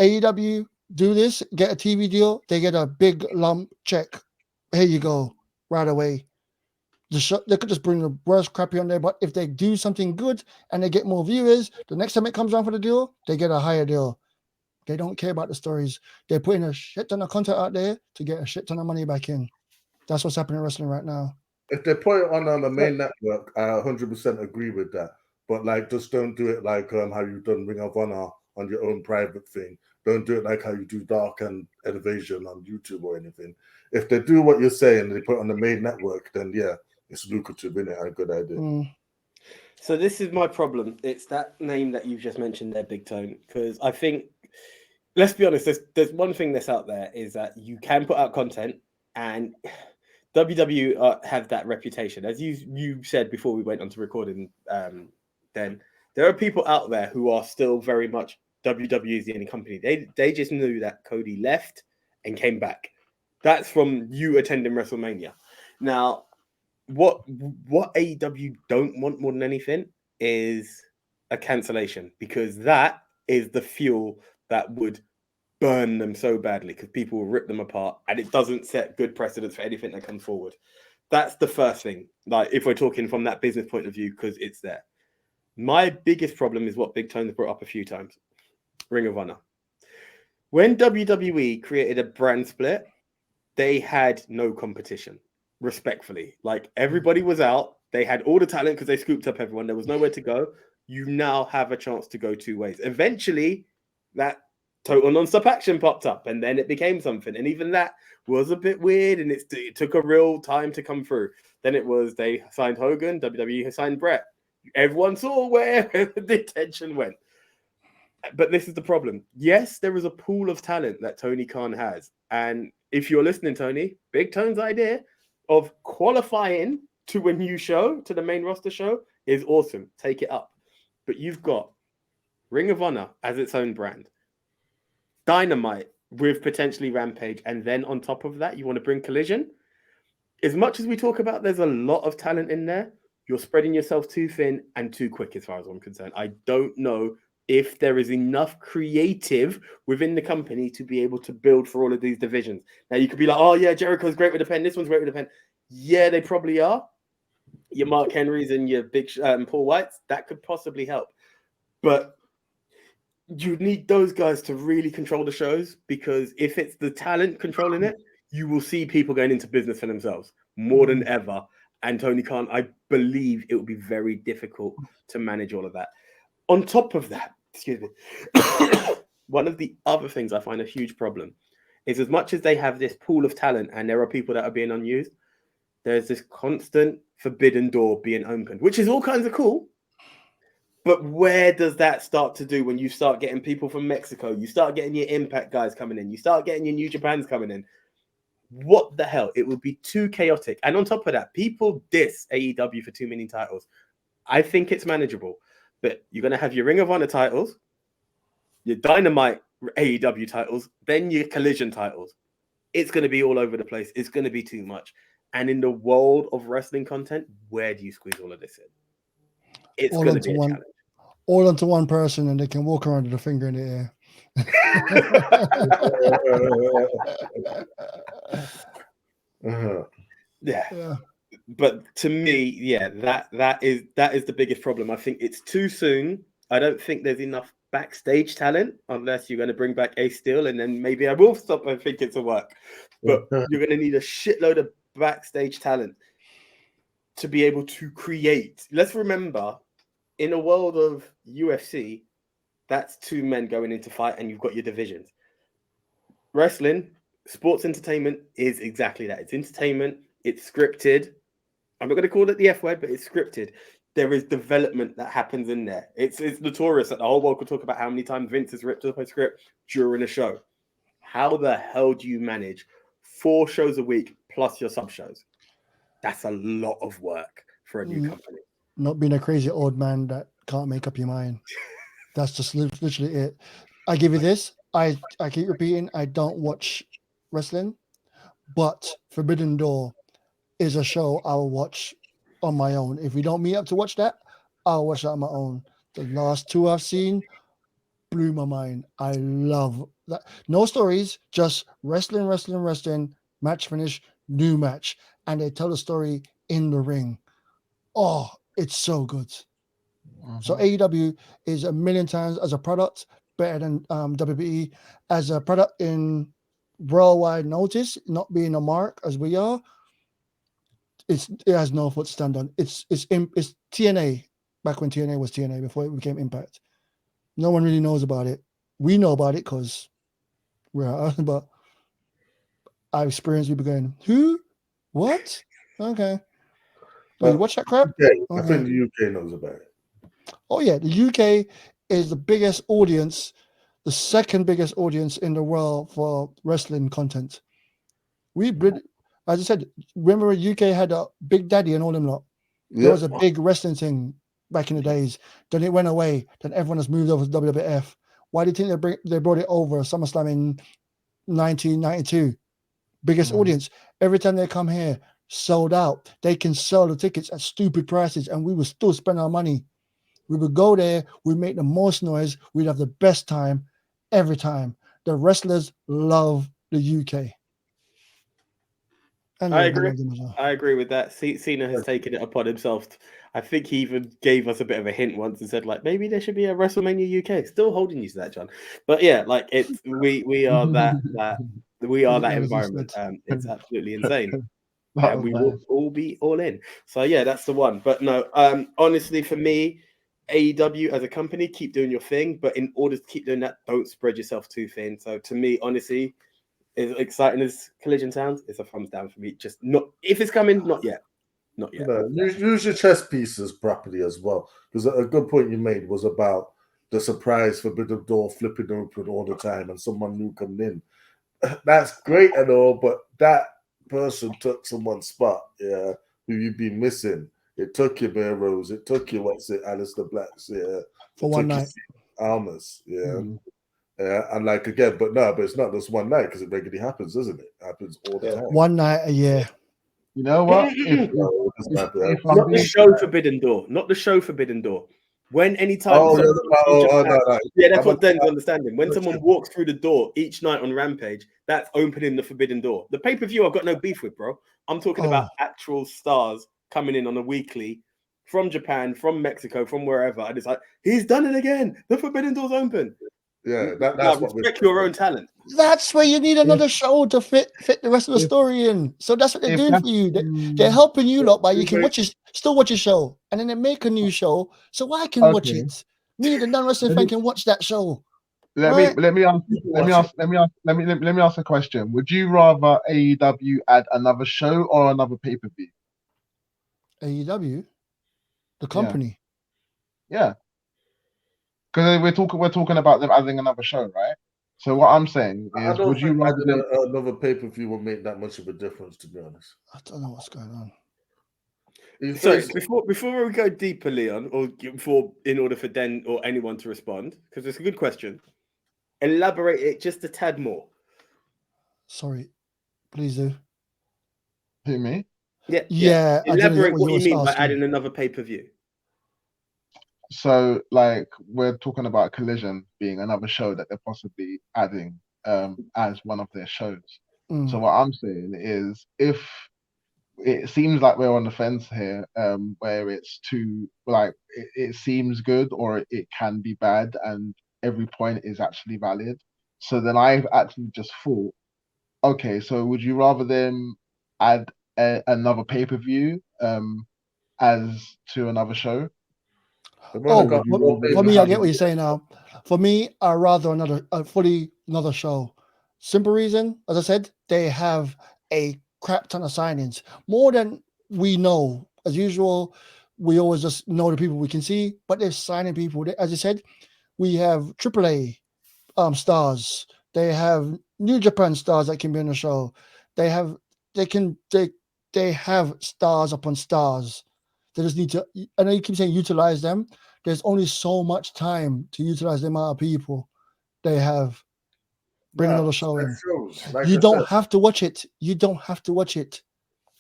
AEW do this, get a TV deal, they get a big lump check. Here you go, right away. They could just bring the worst crappy on there, but if they do something good and they get more viewers, the next time it comes around for the deal, they get a higher deal. They don't care about the stories. They're putting a shit ton of content out there to get a shit ton of money back in. That's what's happening in wrestling right now. If they put it on the main network, I 100% agree with that. But like, just don't do it like how you've done Ring of Honor on your own private thing. Don't do it like how you do Dark and Elevation on YouTube or anything. If they do what you're saying, they put it on the main network, then yeah, it's lucrative, isn't it? A good idea. So this is my problem. It's that name that you've just mentioned there, Big Tone, because I think, let's be honest, there's one thing that's out there is that you can put out content, and WWE have that reputation. As you said before we went on to recording, then there are people out there who are still very much WWE is the only company. They just knew that Cody left and came back. That's from you attending WrestleMania. Now, what AEW don't want more than anything is a cancellation, because that is the fuel that would burn them so badly, because people will rip them apart, and it doesn't set good precedents for anything that comes forward. That's the first thing. Like, if we're talking from that business point of view, because it's there. My biggest problem is what Big Tone's brought up a few times. Ring of Honor. When WWE created a brand split, they had no competition, respectfully. Like, everybody was out. They had all the talent because they scooped up everyone. There was nowhere to go. You now have a chance to go two ways. Eventually, that Total Non-Stop Action popped up, and then it became something. And even that was a bit weird, and it took a real time to come through. Then it was they signed Hogan, WWE signed Brett. Everyone saw where the attention went. But this is the problem. Yes, there is a pool of talent that Tony Khan has. And if you're listening, Tony, Big Tone's idea of qualifying to a new show, to the main roster show, is awesome. Take it up. But you've got Ring of Honor as its own brand. Dynamite with potentially Rampage. And then on top of that, you want to bring Collision. As much as we talk about there's a lot of talent in there, you're spreading yourself too thin and too quick as far as I'm concerned. I don't know if there is enough creative within the company to be able to build for all of these divisions. Now, you could be like, oh, yeah, Jericho's great with the pen. This one's great with the pen. Yeah, they probably are. Your Mark Henrys and your big Paul Whites, that could possibly help. But you need those guys to really control the shows, because if it's the talent controlling it, you will see people going into business for themselves more than ever. And Tony Khan, I believe it will be very difficult to manage all of that. On top of that, excuse me, one of the other things I find a huge problem is, as much as they have this pool of talent and there are people that are being unused, there's this constant forbidden door being opened, which is all kinds of cool. But where does that start to do when you start getting people from Mexico? You start getting your Impact guys coming in. You start getting your New Japans coming in. What the hell? It would be too chaotic. And on top of that, people diss AEW for too many titles. I think it's manageable. But you're going to have your Ring of Honor titles, your Dynamite AEW titles, then your Collision titles. It's going to be all over the place. It's going to be too much. And in the world of wrestling content, where do you squeeze all of this in? It's going to be a challenge. All onto one person, and they can walk around with a finger in the Uh-huh. Yeah. But to me, yeah, that is the biggest problem. I think it's too soon. I don't think there's enough backstage talent, unless you're going to bring back Ace Steel, and then maybe I will stop and think it's a work. But you're going to need a shitload of backstage talent to be able to create. Let's remember, in a world of UFC, that's two men going into fight, and you've got your divisions. Wrestling, sports entertainment is exactly that. It's entertainment. It's scripted. I'm not going to call it the F word, but it's scripted. there is development that happens in there. It's notorious that the whole world could talk about how many times Vince has ripped up a script during a show. How the hell do you manage 4 shows a week plus your sub shows? That's a lot of work for a new company. Not being a crazy old man that can't make up your mind. That's just literally it. I give you this. I keep repeating, I don't watch wrestling, but Forbidden Door is a show I'll watch on my own. If we don't meet up to watch that, I'll watch that on my own. The last 2 I've seen blew my mind. I love that. No stories, just wrestling, match finish, new match. And they tell the story in the ring. Oh, it's so good. So AEW is a million times as a product better than WWE. As a product in worldwide notice, not being a mark as we are, it has no foot to stand on. It's TNA back when TNA was TNA before it became Impact. No one really knows about it. We know about it because we're but I've experienced people going, who? What? Okay. Wait, watch that crap? Okay. Okay. I think the UK knows about it. Oh yeah, the UK is the biggest audience, the second biggest audience in the world for wrestling content. As I said, remember UK had a Big Daddy and all them lot. There was a big wrestling thing back in the days. Then it went away. Then everyone has moved over to WWF. Why do you think they brought it over SummerSlam in 1992? Biggest audience. Every time they come here, sold out. They can sell the tickets at stupid prices, and we would still spend our money. We would go there. We'd make the most noise. We'd have the best time every time. The wrestlers love the UK. And I agree with that. Cena has taken it upon himself. I think he even gave us a bit of a hint once and said, like, maybe there should be a WrestleMania UK. Still holding you to that, John. But yeah, like we are that environment. It's absolutely insane. And we will all be all in. So yeah, that's the one. But no, honestly, for me, AEW as a company, keep doing your thing. But in order to keep doing that, don't spread yourself too thin. So to me, honestly, as exciting as Collision sounds, it's a thumbs down for me. Just not if it's coming, not yet. Not yet. Use your chess pieces properly as well. Because a good point you made was about the surprise Forbidden Door flipping open all the time and someone new coming in. That's great and all, but that person took someone's spot, who you've been missing. It took your Bear Rose, it took your Alistair Blacks, for one night. Almas, and like again, but it's not just one night because it regularly happens, doesn't it? It happens all the time. One night a year. You know what? Not the show Forbidden Door. Not the show Forbidden Door. When anytime, that's what Den's understanding. When someone walks through the door each night on Rampage, that's opening the Forbidden Door. The pay-per-view I've got no beef with, bro. I'm talking about actual stars coming in on a weekly from Japan, from Mexico, from wherever. And it's like, he's done it again. The Forbidden Door's open. Yeah, that's what respect your own talent. That's where you need another show to fit the rest of the story in. So that's what they're doing for you. They're helping you lot by you can still watch your show, and then they make a new show so I can watch it. Me, the non-wrestling fan, can watch that show. Let me ask a question. Would you rather AEW add another show or another pay-per-view? AEW, the company. Yeah. Because we're talking about them adding another show, right? So what I'm saying is, would you rather another pay-per-view will make that much of a difference? To be honest, I don't know what's going on. So before we go deeper, Leon, or in order for Den or anyone to respond, because it's a good question, elaborate it just a tad more. Sorry, please do. Who, me? Yeah. Elaborate what you mean by adding another pay-per-view. So, like, we're talking about Collision being another show that they're possibly adding as one of their shows. So what I'm saying is, if it seems like we're on the fence here, where it's too, like, it seems good or it can be bad, and every point is actually valid. So then I've actually just thought, okay, so would you rather them add another pay-per-view as to another show? For me, I get what you're saying now. For me, I rather another show. Simple reason, as I said, they have a crap ton of signings, more than we know. As usual, we always just know the people we can see, but they're signing people. As I said, we have AAA stars. They have New Japan stars that can be on the show. They have stars upon stars. They just need to. I know you keep saying utilize them. There's only so much time to utilize the amount of people they have. Bring another show in. You don't have to watch it. You don't have to watch it.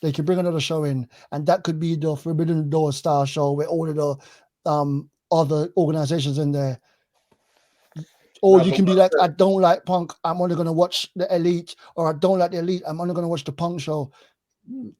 They can bring another show in, and that could be the Forbidden Door style show with all of the other organizations in there. Or you can be like, I don't like Punk, I'm only going to watch the Elite, or I don't like the Elite, I'm only going to watch the Punk show.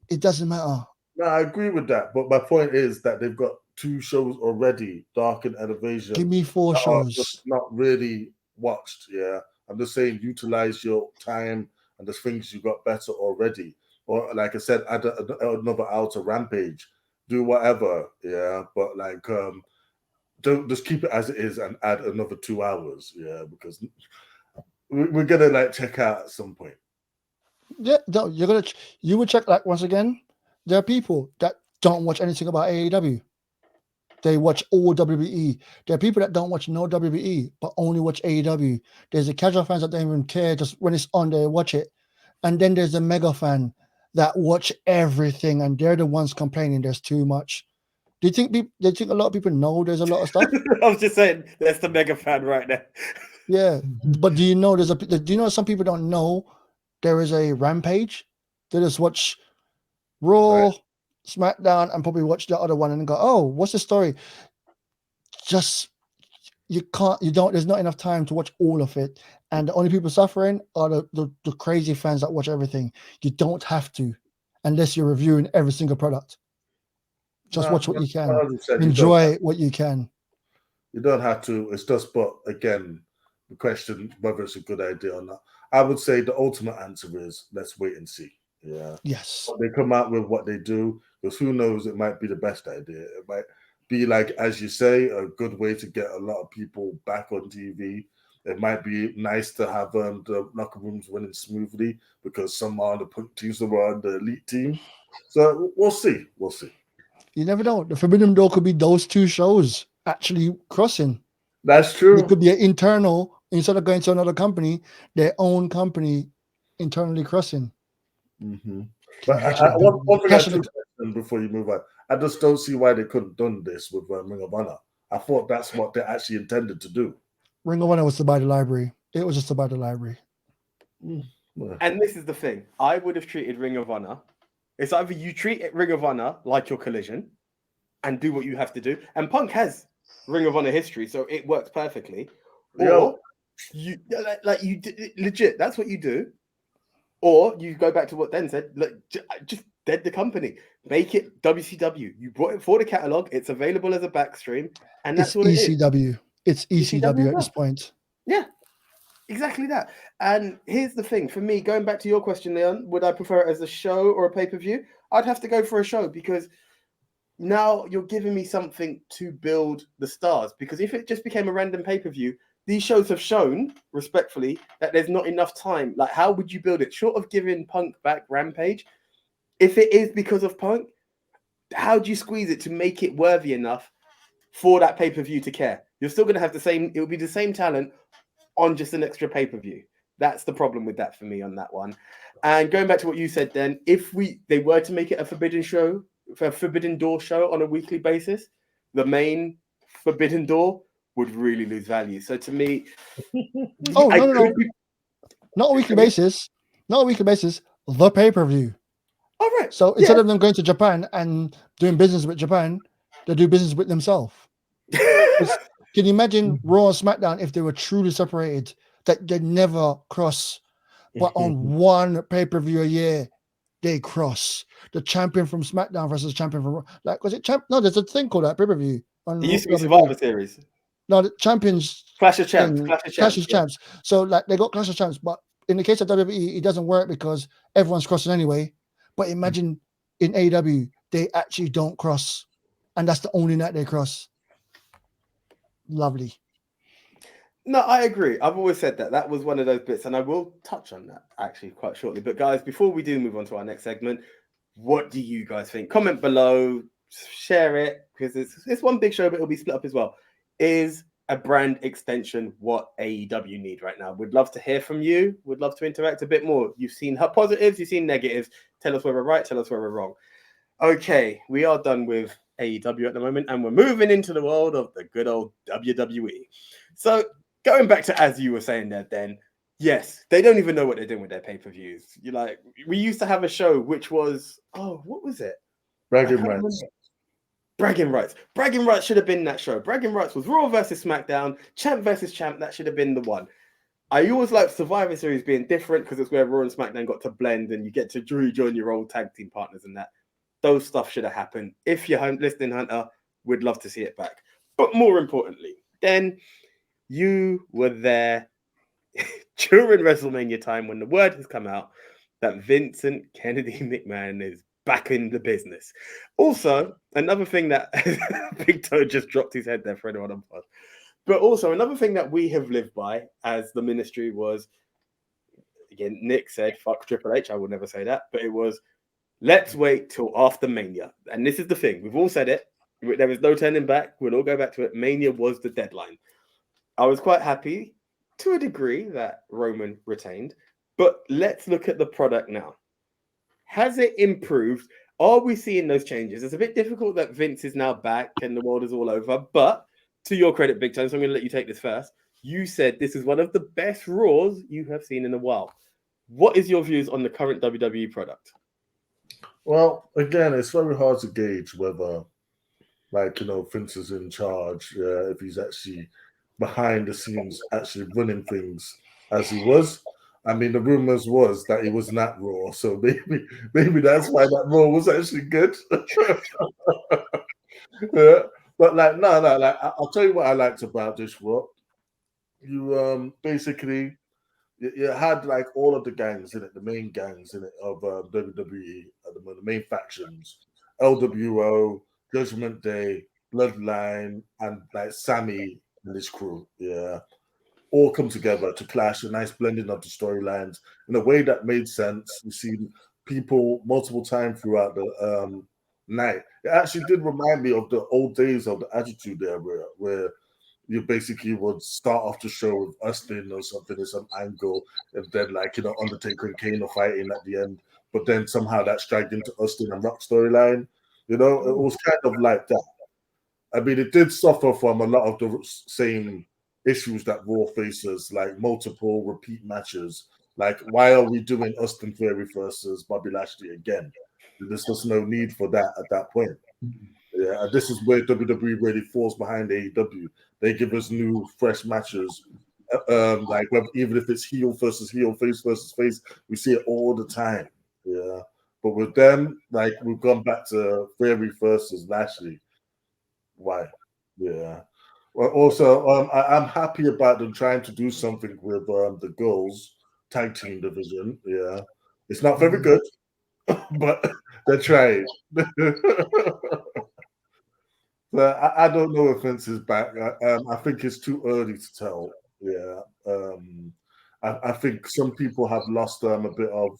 It doesn't matter. No, I agree with that, but my point is that they've got 2 shows already, Dark and Elevation. Give me 4 shows. Just not really watched, yeah. I'm just saying, utilize your time and the things you got better already. Or like I said, add another hour to Rampage, do whatever, yeah. But like, don't just keep it as it is and add another 2 hours, yeah, because we're gonna like check out at some point. Yeah, no, you would check. Like, once again, there are people that don't watch anything about AEW. They watch all WWE. There are people that don't watch no WWE but only watch AEW. There's the casual fans that don't even care, just when it's on they watch it. And then there's the mega fan that watch everything, and they're the ones complaining there's too much. Do you think they think a lot of people know there's a lot of stuff? I was just saying, that's the mega fan right there. Yeah, but do you know do you know some people don't know there is a Rampage? They just watch Raw, right, SmackDown, and probably watch the other one and go, oh, what's the story? Just there's not enough time to watch all of it. And the only people suffering are the crazy fans that watch everything. You don't have to, unless you're reviewing every single product. Just watch what you can. Enjoy what you can. You don't have to. It's just, but again, the question whether it's a good idea or not. I would say the ultimate answer is let's wait and see. Yeah. Yes. They come out with what they do, because who knows, it might be the best idea. It might be, like, as you say, a good way to get a lot of people back on TV. It might be nice to have the locker rooms running smoothly because some are the Punk teams that were on the Elite team. So we'll see. We'll see. You never know. The Forbidden Door could be those 2 shows actually crossing. That's true. It could be an internal, instead of going to another company, their own company internally crossing. Mm-hmm. But one thing I do question before you move on, I just don't see why they couldn't have done this with Ring of Honor. I thought that's what they actually intended to do. Ring of Honor was to buy the library. It was just to buy the library. And this is the thing. I would have treated Ring of Honor. It's either you treat Ring of Honor like your Collision and do what you have to do. And Punk has Ring of Honor history, so it works perfectly. Or you legit, that's what you do. Or you go back to what Den said, look, just dead the company. Make it WCW. You brought it for the catalog. It's available as a backstream. And that's what ECW. It's ECW at this point. Yeah, exactly that. And here's the thing. For me, going back to your question, Leon, would I prefer it as a show or a pay-per-view? I'd have to go for a show, because now you're giving me something to build the stars. Because if it just became a random pay-per-view, these shows have shown, respectfully, that there's not enough time. Like, how would you build it? Short of giving Punk back Rampage, if it is because of Punk, how do you squeeze it to make it worthy enough for that pay-per-view to care? You're still going to have it will be the same talent on just an extra pay-per-view. That's the problem with that for me on that one. And going back to what you said then, if they were to make it a Forbidden Door show on a weekly basis, the main Forbidden Door would really lose value. So to me, no. Not a weekly basis. Not a weekly basis. The pay-per-view. All right. So instead of them going to Japan and doing business with Japan, they do business with themselves. Can you imagine Raw and SmackDown if they were truly separated, that they never cross, but on one pay-per-view a year, they cross? The champion from SmackDown versus champion from Raw. Like, was it No, there's a thing called that pay-per-view. It used to be Survivor Series. No, the champions. Clash of Champs. Clash of Champs. So, like, they got Clash of Champs, but in the case of WWE, it doesn't work because everyone's crossing anyway. But imagine in AEW, they actually don't cross. And that's the only night they cross. Lovely. No, I agree. I've always said that. That was one of those bits, and I will touch on that actually quite shortly. But guys, before we do move on to our next segment, what do you guys think? Comment below, share it because it's one big show, but it'll be split up as well. Is a brand extension what AEW need right now? We'd love to hear from you. We'd love to interact a bit more. You've seen her positives, you've seen negatives. Tell us where we're right, tell us where we're wrong. Okay, we are done with AEW at the moment, and we're moving into the world of the good old WWE. So going back to, as you were saying there, then, yes, they don't even know what they're doing with their pay-per-views. You like, we used to have a show which was, what was it? Bragging rights. Bragging rights. Bragging rights should have been that show. Bragging rights was Raw versus SmackDown, Champ versus Champ. That should have been the one. I always like Survivor Series being different because it's where Raw and SmackDown got to blend and you get to rejoin your old tag team partners and that. Those stuff should have happened. If you're listening, Hunter, we'd love to see it back. But more importantly, then you were there during WrestleMania time when the word has come out that Vincent Kennedy McMahon is back in the business. Also, another thing that Big Toe just dropped his head there for anyone on pod. But also another thing that we have lived by as the ministry was, again, Nick said, fuck Triple H. I would never say that, but it was, let's wait till after Mania. And this is the thing. We've all said it. There is no turning back. We'll all go back to it. Mania was the deadline. I was quite happy to a degree that Roman retained. But let's look at the product now. Has it improved? Are we seeing those changes? It's a bit difficult that Vince is now back and the world is all over. But to your credit, Big Time, so I'm going to let you take this first. You said this is one of the best Raws you have seen in a while. What is your views on the current WWE product? Well, again, it's very hard to gauge whether, Vince is in charge, if he's actually behind the scenes, actually running things as he was. I mean, the rumors was that he was not Raw, so maybe that's why that Raw was actually good. Yeah. But I'll tell you what I liked about this Raw. You basically you had all of the gangs in it, the main gangs in it of WWE, the main factions, LWO, Judgment Day, Bloodline, and Sammy and his crew. Yeah. All come together to clash, a nice blending of the storylines in a way that made sense. You see people multiple times throughout the night. It actually did remind me of the old days of the Attitude Era, where you basically would start off the show with Austin or something in some angle, and then Undertaker and Kane are fighting at the end, but then somehow that's dragged into Austin and Rock storyline. It was kind of like that. I mean, it did suffer from a lot of the same issues that Raw faces, like multiple repeat matches. Why are we doing Austin Theory versus Bobby Lashley again? There's just no need for that at that point. Yeah, and this is where WWE really falls behind AEW. They give us new, fresh matches. Even if it's heel versus heel, face versus face, we see it all the time. Yeah, but with them, we've gone back to Theory versus Lashley. Why? Yeah. Well, also, I'm happy about them trying to do something with the girls tag team division. Yeah, it's not very good, but they're trying. But I don't know if Vince is back. I think it's too early to tell. Yeah, I think some people have lost a bit of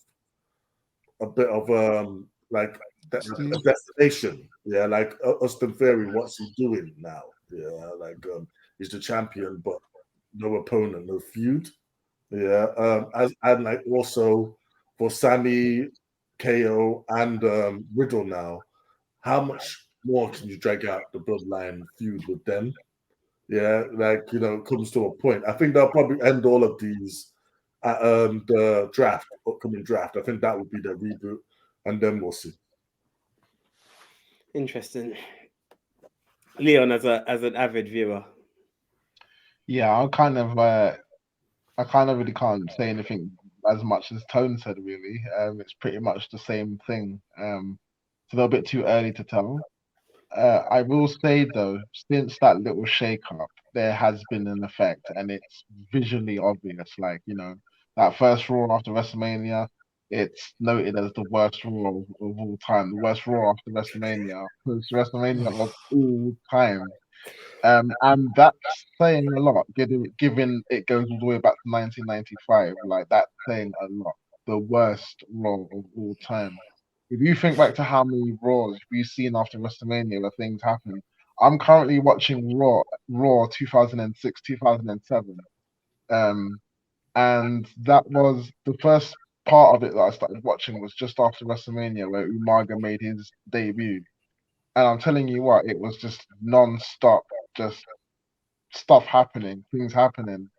a destination. Yeah, Austin Theory, what's he doing now? Yeah, he's the champion, but no opponent, no feud. Yeah, and also for Sammy, KO, and Riddle now, how much more can you drag out the Bloodline feud with them? Yeah, it comes to a point. I think they'll probably end all of these at the upcoming draft. I think that would be their reboot, and then we'll see. Interesting. Leon, as an avid viewer. Yeah, I kind of really can't say anything as much as Tone said, really. It's pretty much the same thing. It's a little bit too early to tell. I will say, though, since that little shake-up, there has been an effect, and it's visually obvious. That first Raw after WrestleMania, it's noted as the worst Raw of all time, the worst Raw after WrestleMania, WrestleMania of all time. And that's saying a lot, given it goes all the way back to 1995. That's saying a lot. The worst Raw of all time. if you think back to how many Raws we've seen after WrestleMania where things happen, I'm currently watching Raw 2006, 2007. And that was the first part of it that I started watching was just after WrestleMania where Umaga made his debut. And I'm telling you what, it was just non-stop, just stuff happening, things happening.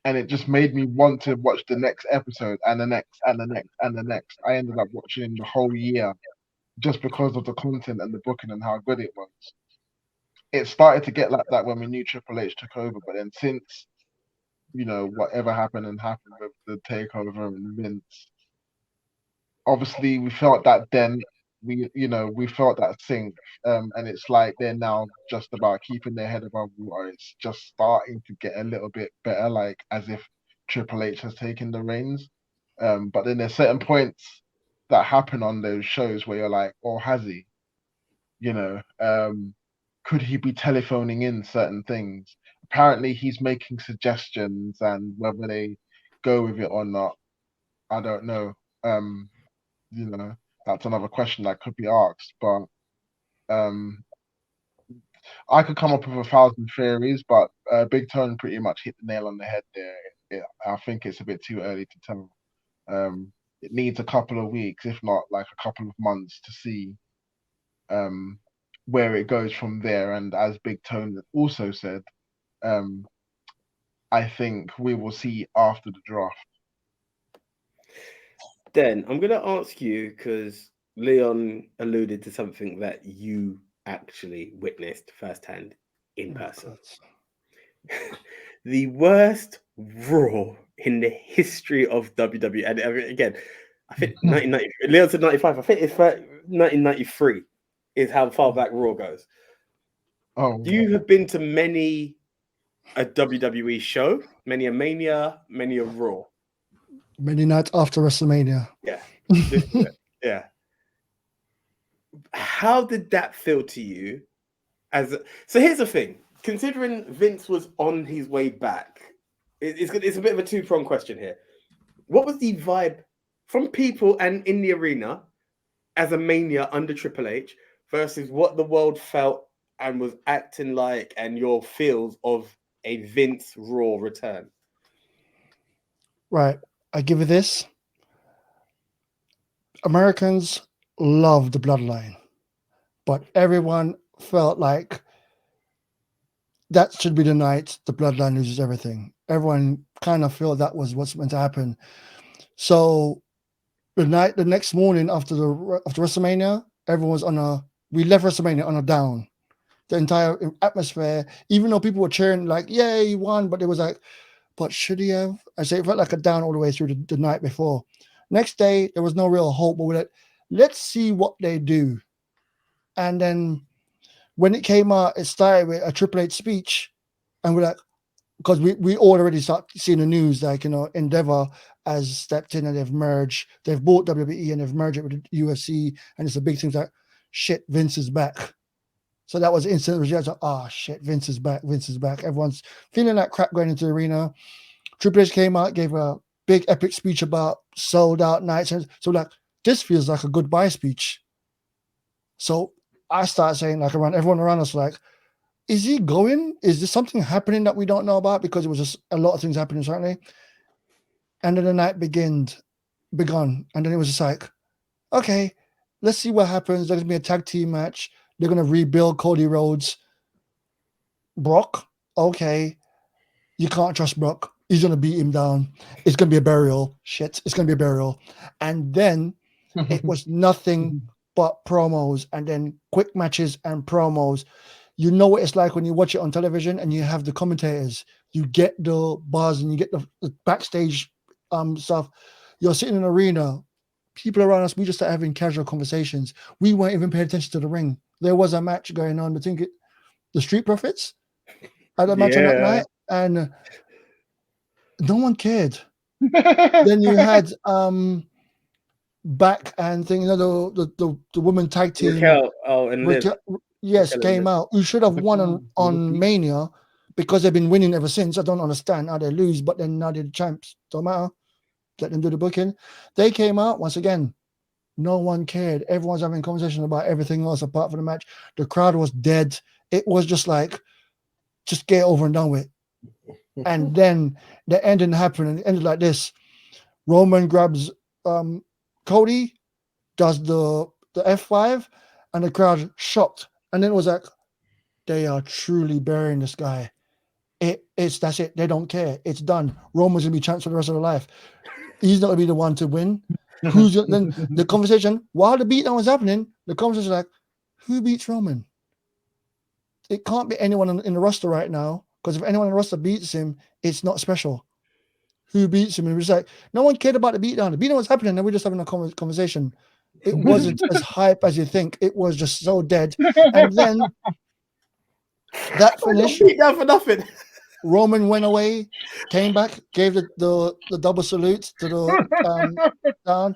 And it just made me want to watch the next episode and the next and the next and the next. I ended up watching the whole year just because of the content and the booking and how good it was. It started to get like that when we knew Triple H took over, but then since whatever happened with the takeover and Vince, obviously we felt that then we felt that sink, and it's like they're now just about keeping their head above water. It's just starting to get a little bit better, like as if Triple H has taken the reins. But then there's certain points that happen on those shows where you're like, oh, has he? Could he be telephoning in certain things? Apparently he's making suggestions, and whether they go with it or not, I don't know. That's another question that could be asked, but I could come up with 1,000 theories, but Big Tone pretty much hit the nail on the head there. I think it's a bit too early to tell. It needs a couple of weeks, if not like a couple of months, to see where it goes from there. And as Big Tone also said, I think we will see after the draft. Then I'm going to ask you, because Leon alluded to something that you actually witnessed firsthand in person. The worst Raw in the history of WWE. And again, I think 1990. Leon said 95. I think it's 1993 is how far back Raw goes. Oh, You have been to many a WWE show, many a Mania, many a Raw. Many nights after WrestleMania. Yeah. Yeah. How did that feel to you? So here's the thing. Considering Vince was on his way back, it's a bit of a two-pronged question here. What was the vibe from people and in the arena as a Mania under Triple H versus what the world felt and was acting like, and your feels of a Vince Raw return? Right. I give you this. Americans love the bloodline, but everyone felt like that should be the night the bloodline loses everything. Everyone kind of felt that was what's meant to happen. So the next morning after WrestleMania, everyone was we left WrestleMania on a down. The entire atmosphere, even though people were cheering like, yay, he won, but it was like, but should he have? I say it felt like a down all the way through the night before. Next day, there was no real hope, but we're like, let's see what they do. And then when it came out, it started with a Triple H speech, and we're like, because we already start seeing the news, like, Endeavor has stepped in and they've merged. They've bought WWE and they've merged it with the UFC, and it's a big thing like, shit, Vince is back. So that was instant reaction. Oh shit, Vince is back. Vince is back. Everyone's feeling like crap going into the arena. Triple H came out, gave a big epic speech about sold out nights. So like, this feels like a goodbye speech. So I started saying, like, everyone around us, like, is he going? Is there something happening that we don't know about? Because it was just a lot of things happening, certainly. And then the night begun. And then it was just like, okay, let's see what happens. There's going to be a tag team match. They're going to rebuild Cody Rhodes. Brock, okay. You can't trust Brock. He's going to beat him down. It's going to be a burial. Shit, it's going to be a burial. And then it was nothing but promos, and then quick matches and promos. You know what it's like when you watch it on television and you have the commentators. You get the buzz and you get the backstage stuff. You're sitting in an arena. People around us, we just started having casual conversations. We weren't even paying attention to the ring. There was a match going on between the Street Profits at a match on that night, and no one cared. Then you had back and thing, the women tag team. Raquel, came out. Who should have won on Mania because they've been winning ever since. I don't understand how they lose, but then now they're the champs. Don't matter. Let them do the booking. They came out once again. No one cared. Everyone's having a conversation about everything else apart from the match. The crowd was dead. It was just like, just get over and done with. And then the ending happened, and it ended like this. Roman grabs Cody, does the F5, and the crowd shocked. And then it was like, they are truly burying this guy. That's it. They don't care. It's done. Roman's gonna be champ for the rest of their life. He's not gonna be the one to win. Then the conversation while the beatdown was happening, the conversation was like, who beats Roman? It can't be anyone in the roster right now, because if anyone in the roster beats him, it's not special. Who beats him? And it was like, no one cared about the beatdown. The beatdown was happening, and we're just having a conversation. It wasn't as hype as you think. It was just so dead. And then that finish, beat down for nothing. Roman went away, came back, gave the double salute to the down,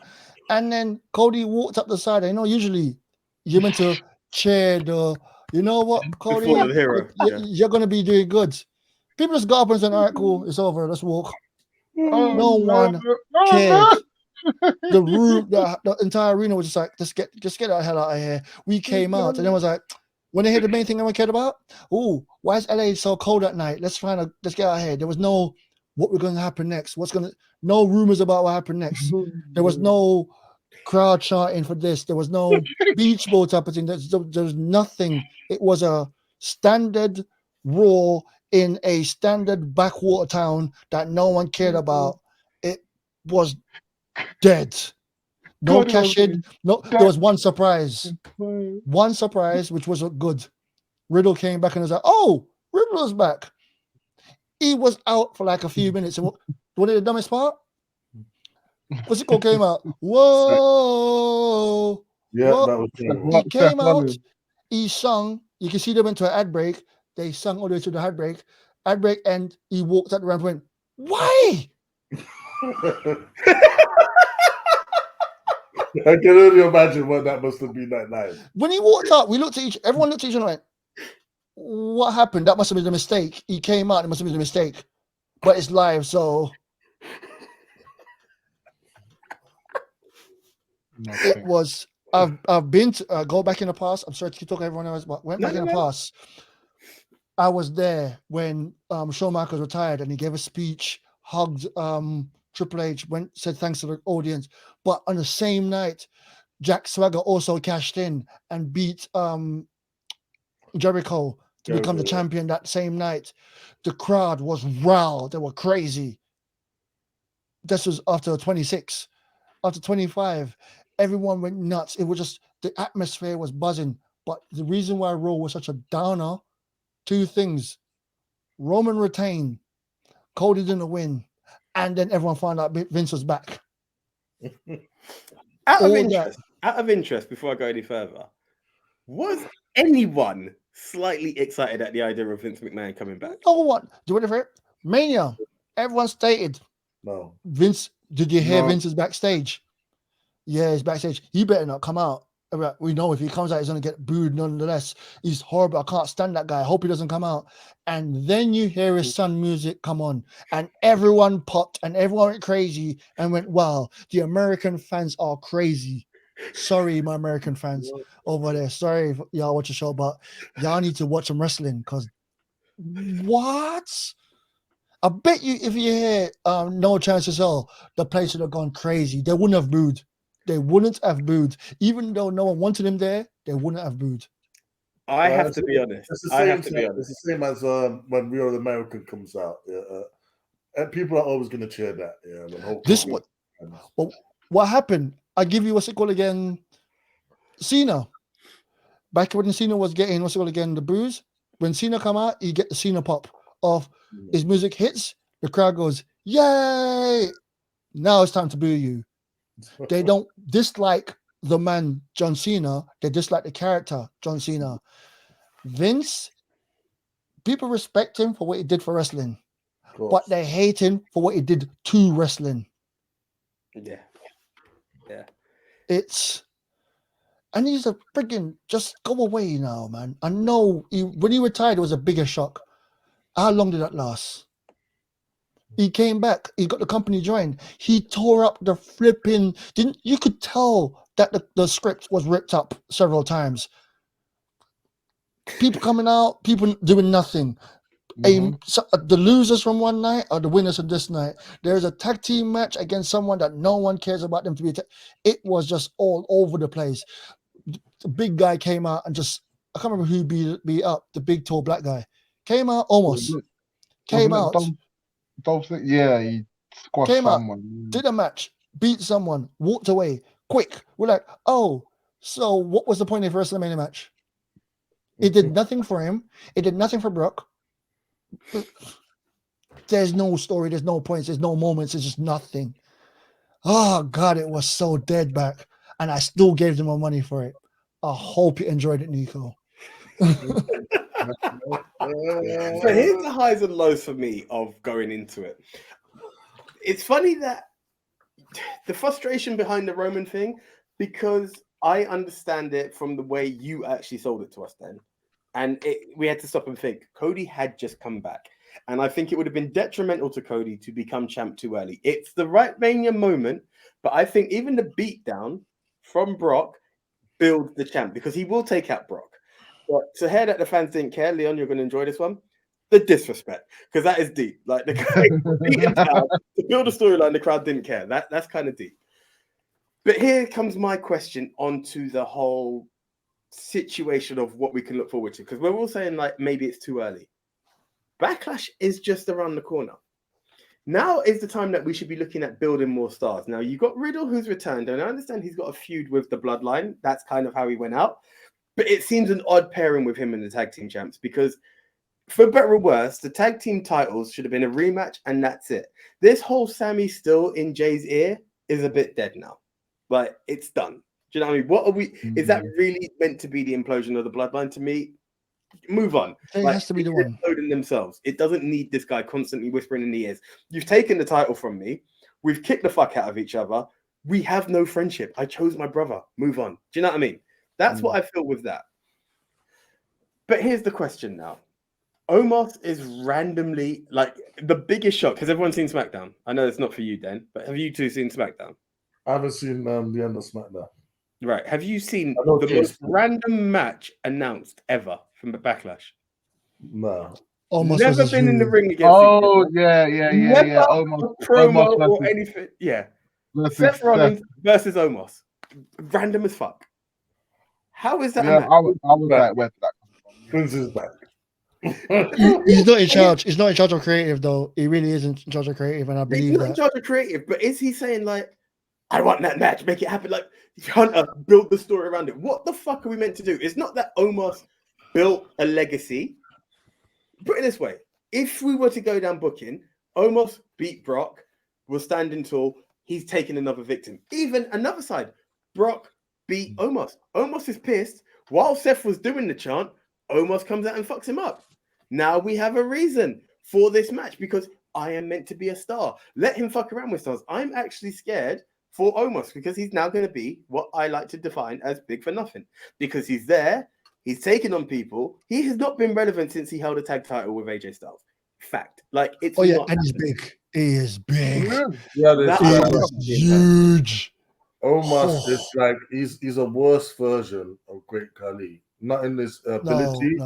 and then Cody walked up the side. I know usually you're meant to cheer the, you know what, Cody, Before the hero. you're going to be doing good. People just got up and said, all right, cool, it's over, let's walk. No one cared. The room, the entire arena was just like, just get the hell out of here. We came out, and then it was like, when they hit the main thing everyone cared about, oh, why is LA so cold at night? Let's get out of here. There was no what we're going to happen next. No rumors about what happened next. There was no crowd chanting for this. There was no beach ball type of thing. There was nothing. It was a standard Raw in a standard backwater town that no one cared about. It was dead. No cash in. No, there was one surprise. One surprise, which was good. Riddle came back and was like, oh, Riddle's back. He was out for like a few minutes. And what the dumbest part? Sicko came out. Whoa. Yeah, whoa. that was terrible. He came out. He sung. You can see they went to an ad break. They sung all the way to the ad break, and he walked out the ramp and went, why? I can only imagine what that must have been that night. When he walked up, everyone looked at each other and went, what happened? That must have been a mistake. He came out, it must have been a mistake. But it's live, so it was. I've been to go back in the past. I'm sorry to keep talking everyone else, but went back in the past. I was there when Shawn Michaels retired, and he gave a speech, hugged Triple H, said thanks to the audience. But on the same night, Jack Swagger also cashed in and beat Jericho to become the champion that same night. The crowd was riled. They were crazy. This was after 26. After 25, everyone went nuts. It was just, the atmosphere was buzzing. But the reason why Raw was such a downer, two things. Roman retained, Cody didn't win, and then everyone found out Vince was back. Out of interest, before I go any further, was anyone slightly excited at the idea of Vince McMahon coming back? No one. Do you want to hear it? Mania. Everyone stated. No. Vince, did you hear Vince is backstage? Yeah, he's backstage. He better not come out. We know if he comes out, he's going to get booed nonetheless. He's horrible. I can't stand that guy. I hope he doesn't come out. And then you hear his son music come on, and everyone popped and everyone went crazy and went, wow, the American fans are crazy. Sorry, my American fans over there. Sorry if y'all watch the show, but y'all need to watch some wrestling, because what? I bet you if you hear No Chance in Hell, the place would have gone crazy. They wouldn't have booed. Even though no one wanted him there, they wouldn't have booed. I have to be honest. It's the same as when Real American comes out. And people are always going to cheer that. Yeah. What happened? I give you what's it called again? Cena. Back when Cena was getting the boos. When Cena come out, you get the Cena pop of his music hits. The crowd goes, yay! Now it's time to boo you. They don't dislike the man John Cena. They dislike the character John Cena. Vince, people respect him for what he did for wrestling, but they hate him for what he did to wrestling. Yeah. And he's a freaking, just go away now, man. I know when he retired, it was a bigger shock. How long did that last? He came back. He got the company joined. He tore up the flipping. You could tell that the script was ripped up several times. People coming out, people doing nothing. The losers from one night are the winners of this night. There's a tag team match against someone that no one cares about them to be. It was just all over the place. The big guy came out and just, I can't remember who beat up the big tall black guy. Came out almost. Came out. Yeah, he squashed someone. Did a match, beat someone, walked away quick. We're like, oh, so what was the point of the WrestleMania match? It did nothing for him. It did nothing for Brock. There's no story. There's no points. There's no moments. It's just nothing. Oh God, it was so dead back, and I still gave them my money for it. I hope you enjoyed it, Nico. So here's the highs and lows for me of going into it. It's funny that the frustration behind the Roman thing, because I understand it from the way you actually sold it to us then. And we had to stop and think. Cody had just come back. And I think it would have been detrimental to Cody to become champ too early. It's the right Mania moment, but I think even the beatdown from Brock builds the champ because he will take out Brock. But to hear that the fans didn't care, Leon, you're going to enjoy this one. The disrespect, because that is deep. Like the beating down, to build a storyline, the crowd didn't care. That's kind of deep. But here comes my question onto the whole situation of what we can look forward to, because we're all saying like maybe it's too early. Backlash is just around the corner. Now is the time that we should be looking at building more stars. Now you've got Riddle who's returned, and I understand he's got a feud with the Bloodline. That's kind of how he went out. But it seems an odd pairing with him and the tag team champs, because for better or worse, the tag team titles should have been a rematch and that's it. This whole Sammy still in Jay's ear is a bit dead now. Like it's done. Do you know what I mean? What are we? Is that really meant to be the implosion of the Bloodline? To me, move on. It has to be the one. Imploding themselves. It doesn't need this guy constantly whispering in the ears. You've taken the title from me. We've kicked the fuck out of each other. We have no friendship. I chose my brother. Move on. Do you know what I mean? That's what I feel with that. But here's the question now. Omos is randomly like the biggest shock. Has everyone seen SmackDown? I know it's not for you, Dan, but have you two seen SmackDown? I haven't seen the end of SmackDown. Right. Have you seen the most random match announced ever from the Backlash? No. Almost never been in the ring against. Oh yeah. Almost promo or anything. Yeah. Seth Rollins versus Omos. Random as fuck. How is that? Yeah, I was like, where did that come from? Prince is back. He's not in charge. He's not in charge of creative, though. He really isn't in charge of creative, and I believe he's not in charge of creative. But is he saying like, I want that match, make it happen? Like Hunter, build the story around it. What the fuck are we meant to do? It's not that Omos built a legacy. Put it this way: if we were to go down booking, Omos beat Brock, was standing tall. He's taking another victim. Even another side, Brock beat Omos. Omos is pissed. While Seth was doing the chant, Omos comes out and fucks him up. Now we have a reason for this match because I am meant to be a star. Let him fuck around with stars. I'm actually scared for Omos because he's now going to be what I like to define as big for nothing. Because he's there, he's taking on people. He has not been relevant since he held a tag title with AJ Styles. Fact. Like it's and he's big. He is big. Yeah, he is huge. Omos is like he's a worse version of Great Khali. Not in his ability,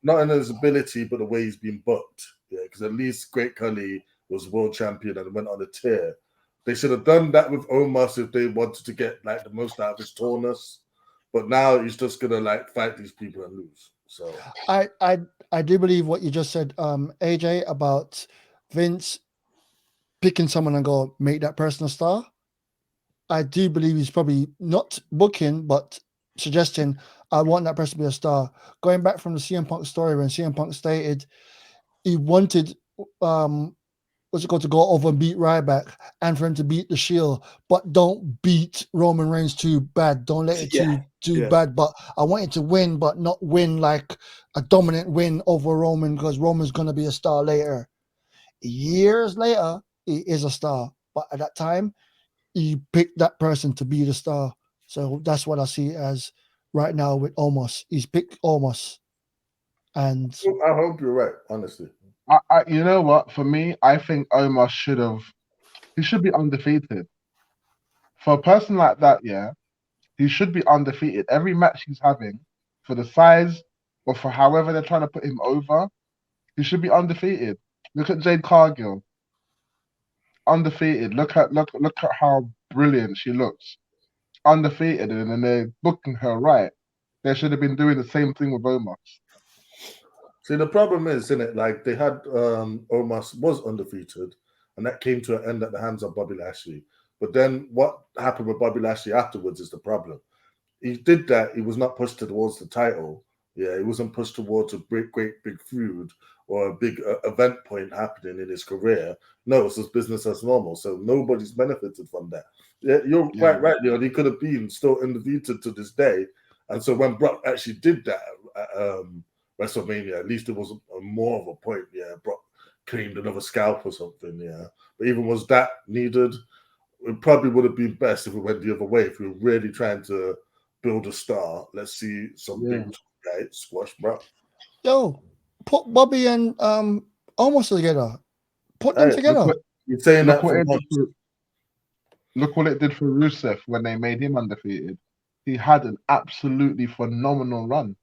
not in his ability, but the way he's been booked. Yeah, because at least Great Khali was world champion and went on a tear. They should have done that with Omos if they wanted to get like the most out of his tallness. But now he's just gonna like fight these people and lose. So I do believe what you just said, AJ, about Vince picking someone and go make that person a star. I do believe he's probably not booking, but suggesting I want that person to be a star. Going back from the CM Punk story when CM Punk stated he wanted to go over and beat Ryback and for him to beat the Shield, but don't beat Roman Reigns too bad. Don't let it too bad. But I want it to win, but not win like a dominant win over Roman because Roman's gonna be a star later. Years later, he is a star. But at that time, he picked that person to be the star. So that's what I see as right now with Omos. He's picked Omos. And I hope you're right, honestly. You know what? For me, I think Omos should be undefeated. For a person like that, yeah, He should be undefeated. Every match he's having, for the size or for however they're trying to put him over, he should be undefeated. Look at Jade Cargill, undefeated. Look at how brilliant she looks, undefeated, and then they're booking her right. They should have been doing the same thing with Omos. See, the problem is, isn't it? Like they had Omos was undefeated, and that came to an end at the hands of Bobby Lashley. But then what happened with Bobby Lashley afterwards is the problem. He did that. He was not pushed towards the title. Yeah, he wasn't pushed towards a great big feud or a big event point happening in his career. No, it's just business as normal. So nobody's benefited from that. Yeah, you're quite right, Leon. He could have been still undefeated to this day. And so when Brock actually did that at WrestleMania, at least it was more of a point. Yeah, Brock claimed another scalp or something. Yeah, but even was that needed? It probably would have been best if it went the other way. If we were really trying to build a star, let's see some big guy squash Brock. Yo, put Bobby and Omos together. Put them together. You're saying Look that what, from look what it did for Rusev when they made him undefeated. He had an absolutely phenomenal run.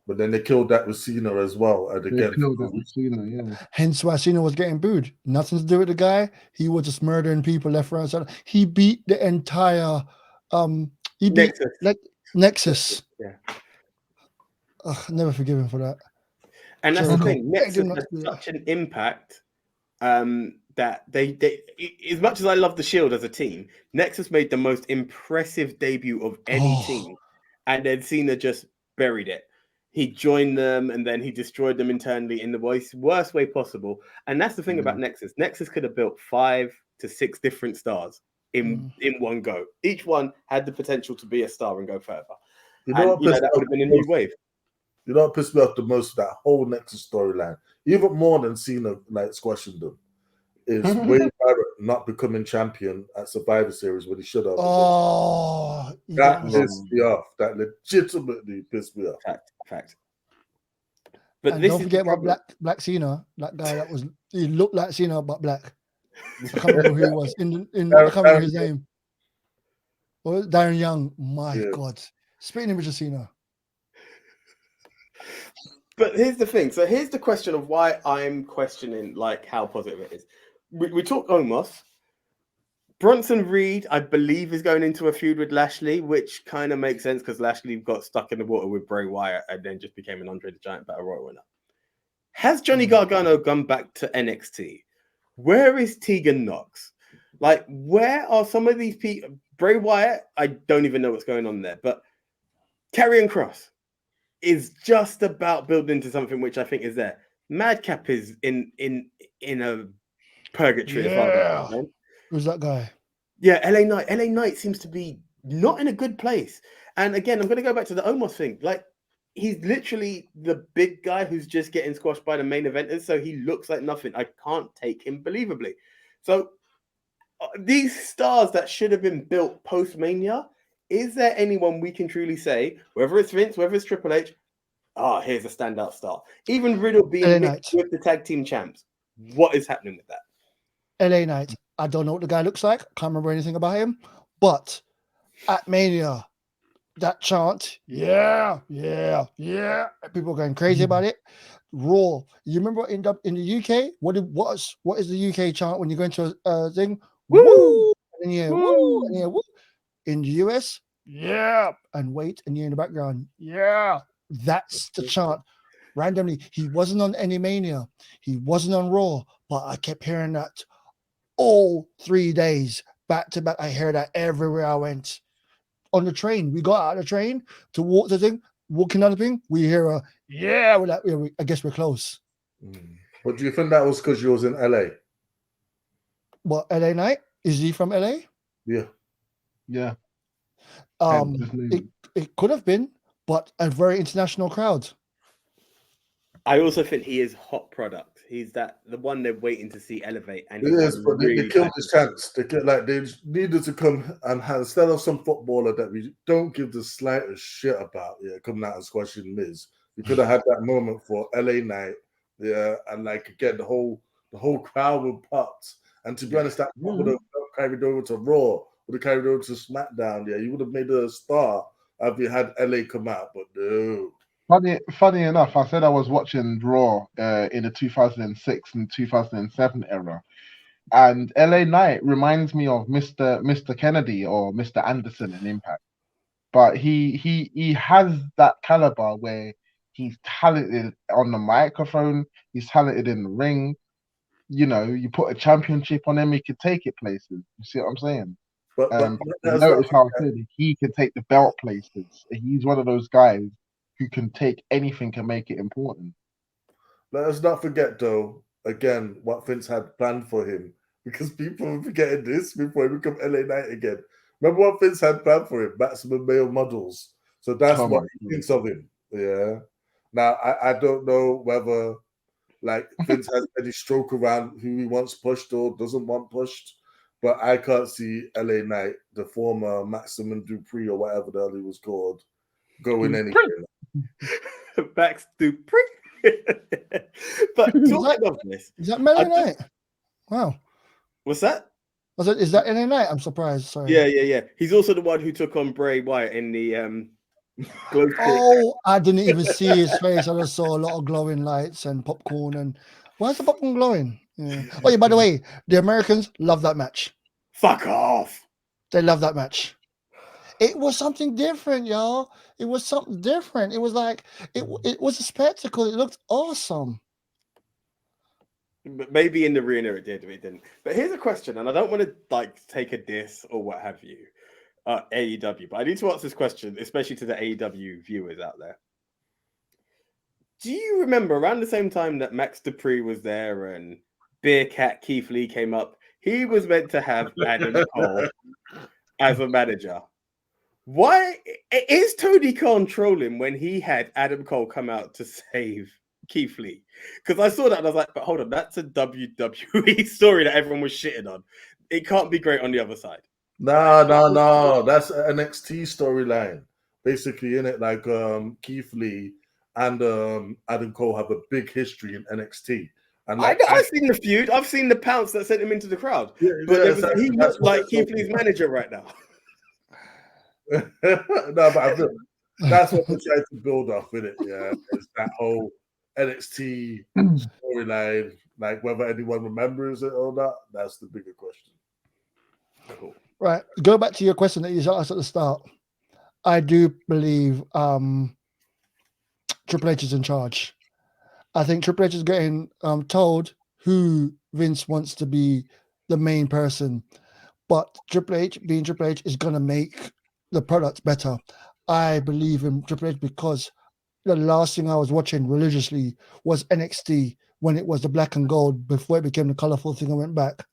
But then they killed that with Cena as well. And They again, killed that with Cena, yeah. Hence why Cena was getting booed. Nothing to do with the guy. He was just murdering people left, right, and center. He beat the entire Nexus. Yeah. Ugh, never forgive him for that. And that's Jericho the thing. begged him Nexus not had to do such an impact that they, as much as I love the Shield as a team, Nexus made the most impressive debut of any team, and then Cena just buried it. He joined them, and then he destroyed them internally in the worst way possible. And that's the thing about Nexus. Nexus could have built 5 to 6 different stars in one go. Each one had the potential to be a star and go further. You know, that would have been a new wave. You know what pissed me off the most? That whole Nexus storyline, even more than Cena like squashing them, is Wade Barrett not becoming champion at Survivor Series when he should have. That pissed me off. That legitimately pissed me off. Fact. But and don't forget about Black Cena, that guy that was, he looked like Cena but black. I can't remember who he was. I can't remember his name. Well, Darren Young. My God, spitting image of Cena. But here's the thing. So here's the question of why I'm questioning like how positive it is. We talk Omos. Bronson Reed, I believe, is going into a feud with Lashley, which kind of makes sense because Lashley got stuck in the water with Bray Wyatt and then just became an Andre the Giant Battle Royal winner. Has Johnny Gargano gone back to NXT? Where is Tegan Knox? Like, where are some of these people? Bray Wyatt, I don't even know what's going on there, but Karrion Kross is just about building to something which I think is there. Madcap is in a purgatory. Yeah. Who's that guy? Yeah, LA Knight. LA Knight seems to be not in a good place. And again, I'm going to go back to the Omos thing. Like, he's literally the big guy who's just getting squashed by the main eventers, so he looks like nothing. I can't take him believably. So these stars that should have been built post-Mania, is there anyone we can truly say, whether it's Vince, whether it's Triple H, here's a standout star? Even Riddle being mixed with the tag team champs. What is happening with that? LA Knight. I don't know what the guy looks like. Can't remember anything about him. But at Mania, that chant, yeah, people going crazy about it. Raw. You remember in the UK? What is the UK chant when you go into a thing? Woo! And woo! And woo! In the US, yeah, and wait, and you're in the background, yeah. That's the chant. Randomly, he wasn't on any Mania, he wasn't on Raw, but I kept hearing that all 3 days back to back. I heard that everywhere I went. On the train, we got out of the train to walk the thing, walking down the thing. We hear a yeah. We're like, I guess we're close. But do you think that was because you was in LA? What, LA Knight? Is he from LA? Yeah. It could have been, but a very international crowd. I also think he is hot product. He's the one they're waiting to see elevate. And it is, but they killed his chance. They needed to come and have, instead of some footballer that we don't give the slightest shit about, coming out and squashing Miz. We could have had that moment for LA Knight, and like again the whole crowd would pop. And to be honest, that would have carried over to Raw. Would would have carried over to SmackDown. Yeah, you would have made a star if you had LA come out, but no. Funny enough, I said I was watching Raw in the 2006 and 2007 era, and LA Knight reminds me of Mr. Kennedy or Mr. Anderson in Impact. But he has that caliber where he's talented on the microphone, he's talented in the ring. You know, you put a championship on him, he could take it places. You see what I'm saying? But notice how I said he can take the belt places. He's one of those guys who can take anything and make it important. Let us not forget, though, again, what Vince had planned for him, because people are forgetting this before he become LA Knight again. Remember what Vince had planned for him? Maximum male models. So that's what he thinks of him. Yeah. Now, I don't know whether like Vince has any stroke around who he wants pushed or doesn't want pushed, but I can't see LA Knight, the former Maximum Dupree or whatever the hell he was called, going anywhere. Max Dupree. But talking of this, is that LA Knight? Wow. What's that? I said, is that LA Knight? I'm surprised. Sorry. Yeah. He's also the one who took on Bray Wyatt in the glow stick. Oh, I didn't even see his face. I just saw a lot of glowing lights and popcorn. And why is the popcorn glowing? Yeah. Oh yeah, by the way, the Americans love that match. Fuck off. They love that match. It was something different, y'all. It was something different. It was like it was a spectacle. It looked awesome. But maybe in the arena it didn't. But here's a question, and I don't want to like take a diss or what have you, AEW, but I need to ask this question, especially to the AEW viewers out there. Do you remember around the same time that Max Dupree was there and Beer Cat Keith Lee came up, he was meant to have Adam Cole as a manager? Why is Tony Khan trolling when he had Adam Cole come out to save Keith Lee? Because I saw that and I was like, but hold on, that's a WWE story that everyone was shitting on. It can't be great on the other side. No. That's an NXT storyline. Basically, in it, like Keith Lee and Adam Cole have a big history in NXT. And like, I've seen the feud. I've seen the pounce that sent him into the crowd. He looks like Keith Lee's manager right now. No, but that's what we're trying to build up with it. Yeah, it's that whole NXT storyline. Like whether anyone remembers it or not, that's the bigger question. Cool. Right. Go back to your question that you asked at the start. I do believe Triple H is in charge. I think Triple H is getting told who Vince wants to be the main person, but Triple H, being Triple H, is going to make the product better. I believe in Triple H because the last thing I was watching religiously was NXT when it was the black and gold before it became the colorful thing. I went back.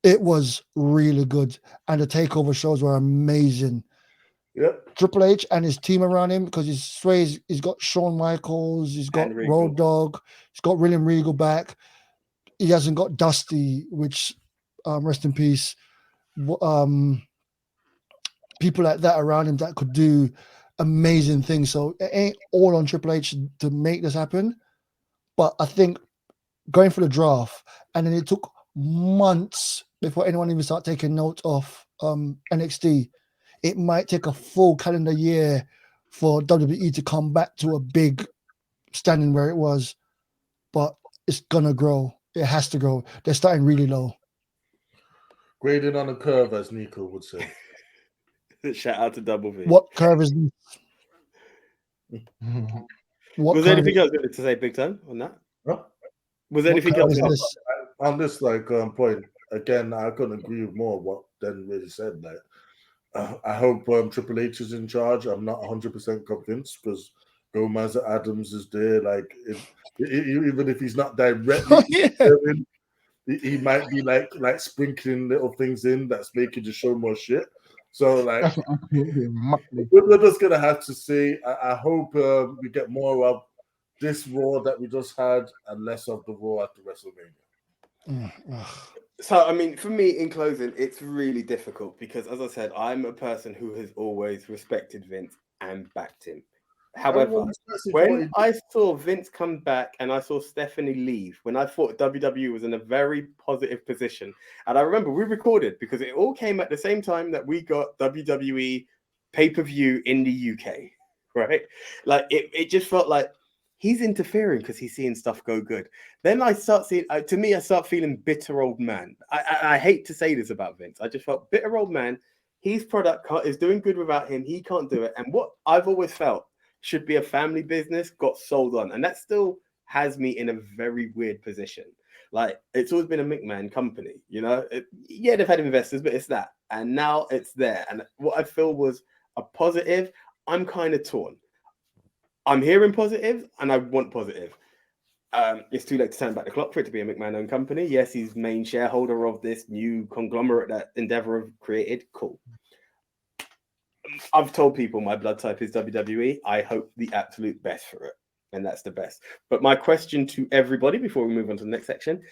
It was really good, and the takeover shows were amazing. Yep. Triple H and his team around him, because he's got Shawn Michaels, he's got Road Dogg, he's got William Regal back. He hasn't got Dusty, which rest in peace. People like that around him that could do amazing things. So it ain't all on Triple H to make this happen. But I think going for the draft, and then it took months before anyone even started taking note of NXT. It might take a full calendar year for WWE to come back to a big standing where it was, but it's gonna grow. It has to grow. They're starting really low. Grading on a curve, as Nico would say. Shout out to Double V. What curve is this? Was there anything else to say, Big Time, on that? Huh? Was there anything else on this point? Again, I couldn't agree with more what Dan really said. Like, I hope Triple H is in charge. I'm not 100% convinced because Gomez Adams is there. Like, even if he's not directly, he might be like sprinkling little things in that's making the show more shit. So like, we're just gonna have to see. I hope we get more of this Raw that we just had and less of the Raw after WrestleMania. So, I mean, for me, in closing, it's really difficult because, as I said, I'm a person who has always respected Vince and backed him. However, especially for when what he I saw Vince come back and I saw Stephanie leave, when I thought WWE was in a very positive position, and I remember we recorded because it all came at the same time that we got WWE pay-per-view in the UK, right? Like it just felt like he's interfering because he's seeing stuff go good. Then I start seeing, to me, I start feeling bitter old man. I hate to say this about Vince. I just felt bitter old man. His product is doing good without him. He can't do it. And what I've always felt should be a family business got sold on. And that still has me in a very weird position. Like, it's always been a McMahon company, you know? Yeah, they've had investors, but it's that. And now it's there. And what I feel was a positive, I'm kind of torn. I'm hearing positive and I want positive. It's too late to turn back the clock for it to be a McMahon-owned company. Yes, he's main shareholder of this new conglomerate that Endeavor have created. Cool. I've told people my blood type is WWE. I hope the absolute best for it, and that's the best. But my question to everybody before we move on to the next section,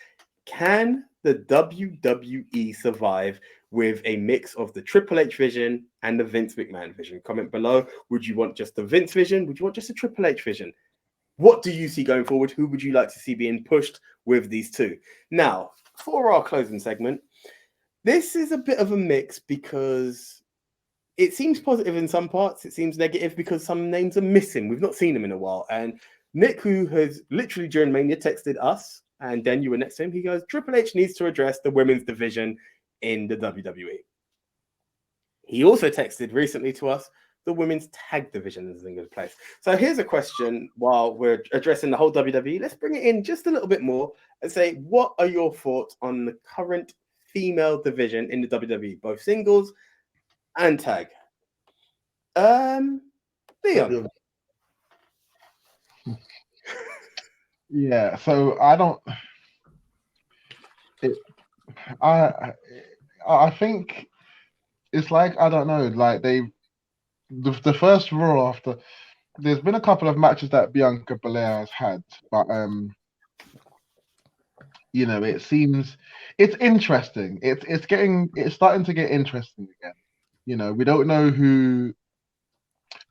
can the WWE survive with a mix of the Triple H vision and the Vince McMahon vision? Comment below. Would you want just the Vince vision? Would you want just a Triple H vision? What do you see going forward? Who would you like to see being pushed with these two? Now, for our closing segment, this is a bit of a mix because it seems positive in some parts. It seems negative because some names are missing. We've not seen them in a while. And Nick, who has literally during Mania texted us, and then you were next to him, he goes, Triple H needs to address the women's division in the WWE. He also texted recently to us, the women's tag division is in a good place. So here's a question while we're addressing the whole WWE. Let's bring it in just a little bit more and say, what are your thoughts on the current female division in the WWE, both singles and tag? Leon. Yeah, so I think it's like, I don't know, like the first Raw after, there's been a couple of matches that Bianca Belair has had, but you know, it seems it's interesting. It's starting to get interesting again. You know, we don't know who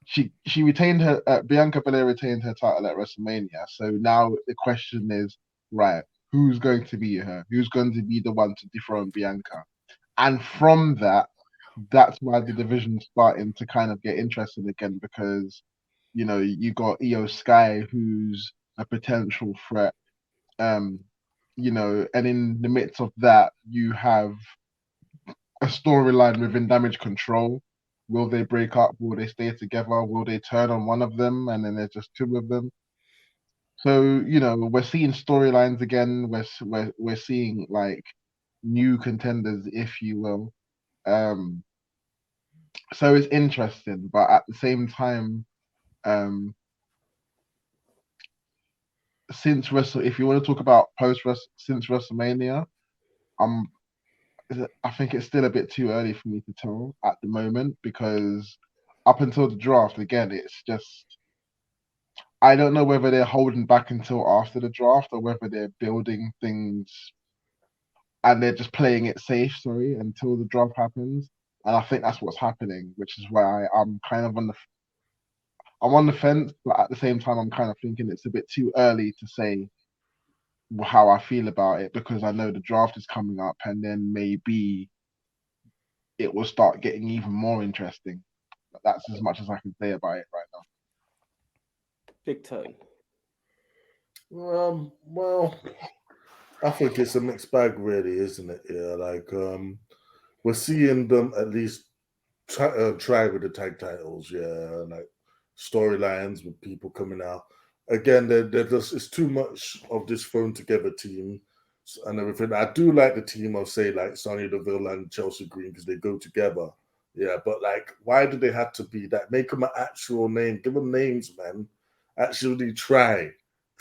she retained her Bianca Belair retained her title at WrestleMania. So now the question is, right, who's going to be her? Who's going to be the one to dethrone Bianca? And from that's why the division's starting to kind of get interested again, because you know, you got Io Sky, who's a potential threat. You know, and in the midst of that, you have a storyline within Damage Control. Will they break up? Will they stay together? Will they turn on one of them and then there's just two of them? So, you know, we're seeing storylines again. We're seeing like new contenders, if you will. So it's interesting, but at the same time, if you want to talk about since WrestleMania, I think it's still a bit too early for me to tell at the moment, because up until the draft, again, it's just, I don't know whether they're holding back until after the draft or whether they're building things and they're just playing it safe, until the draft happens. And I think that's what's happening, which is why I'm kind of I'm on the fence, but at the same time, I'm kind of thinking it's a bit too early to say how I feel about it, because I know the draft is coming up and then maybe it will start getting even more interesting. But that's as much as I can say about it right now. Big Tone. Well, I think it's a mixed bag, really, isn't it? Yeah, like we're seeing them at least try with the tag titles, yeah, like storylines with people coming out. Again, it's too much of this thrown together team and everything. I do like the team of, say, like Sonya Deville and Chelsea Green, because they go together. Yeah, but like, why do they have to be that? Make them an actual name. Give them names, man. Actually try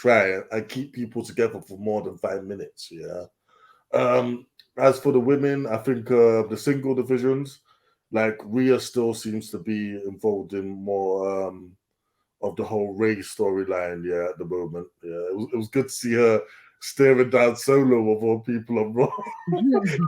and keep people together for more than 5 minutes. Yeah. As for the women, I think the single divisions, like Rhea still seems to be involved in more of the whole Ray storyline, yeah, at the moment. Yeah, it was good to see her staring down Solo of all people on Raw.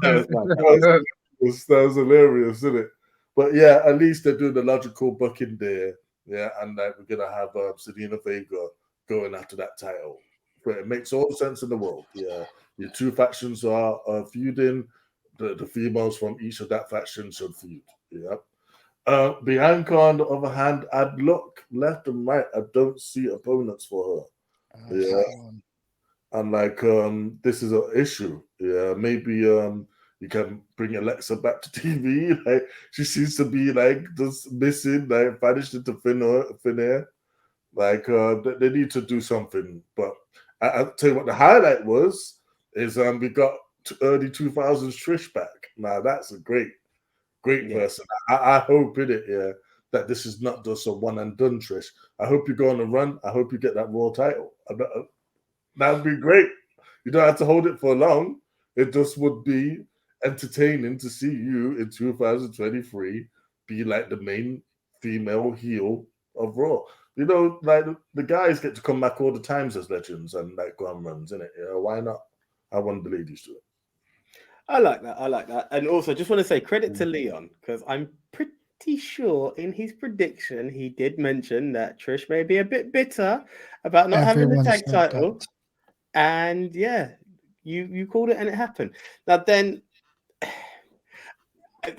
that was hilarious, isn't it? But yeah, at least they're doing the logical booking there. Yeah, and like we're gonna have Selena Vega going after that title. But it makes all the sense in the world. Yeah, your two factions are feuding. The females from each of that faction should feud. Yeah. Bianca, on the other hand, I'd look left and right. I don't see opponents for her. Yeah, and like this is an issue. Yeah, maybe you can bring Alexa back to TV. Like she seems to be like just missing, like vanished into thin air. Like they need to do something. But I'll tell you what the highlight was is we got early 2000s Trish back. Now that's a great person. I hope in it, yeah, that this is not just a one and done Trish. I hope you go on a run. I hope you get that Raw title. That would be great. You don't have to hold it for long. It just would be entertaining to see you in 2023 be like the main female heel of Raw. You know, like the guys get to come back all the times as legends and like go on runs, innit? Yeah, why not? I want the ladies to it. I like that. And also, just want to say credit to Leon, because I'm pretty sure in his prediction he did mention that Trish may be a bit bitter about not having the tag title. And yeah, you called it and it happened. Now then,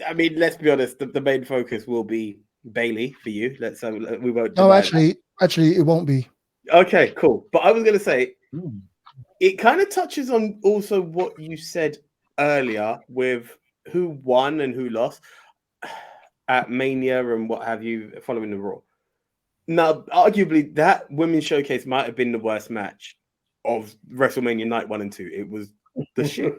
I mean, let's be honest, the main focus will be Bailey for you. We won't. No, actually, it won't be. Okay, cool. But I was going to say, it kind of touches on also what you said earlier with who won and who lost at Mania and what have you following the Raw. Now, arguably, that women's showcase might have been the worst match of WrestleMania Night 1 and 2. It was the shit.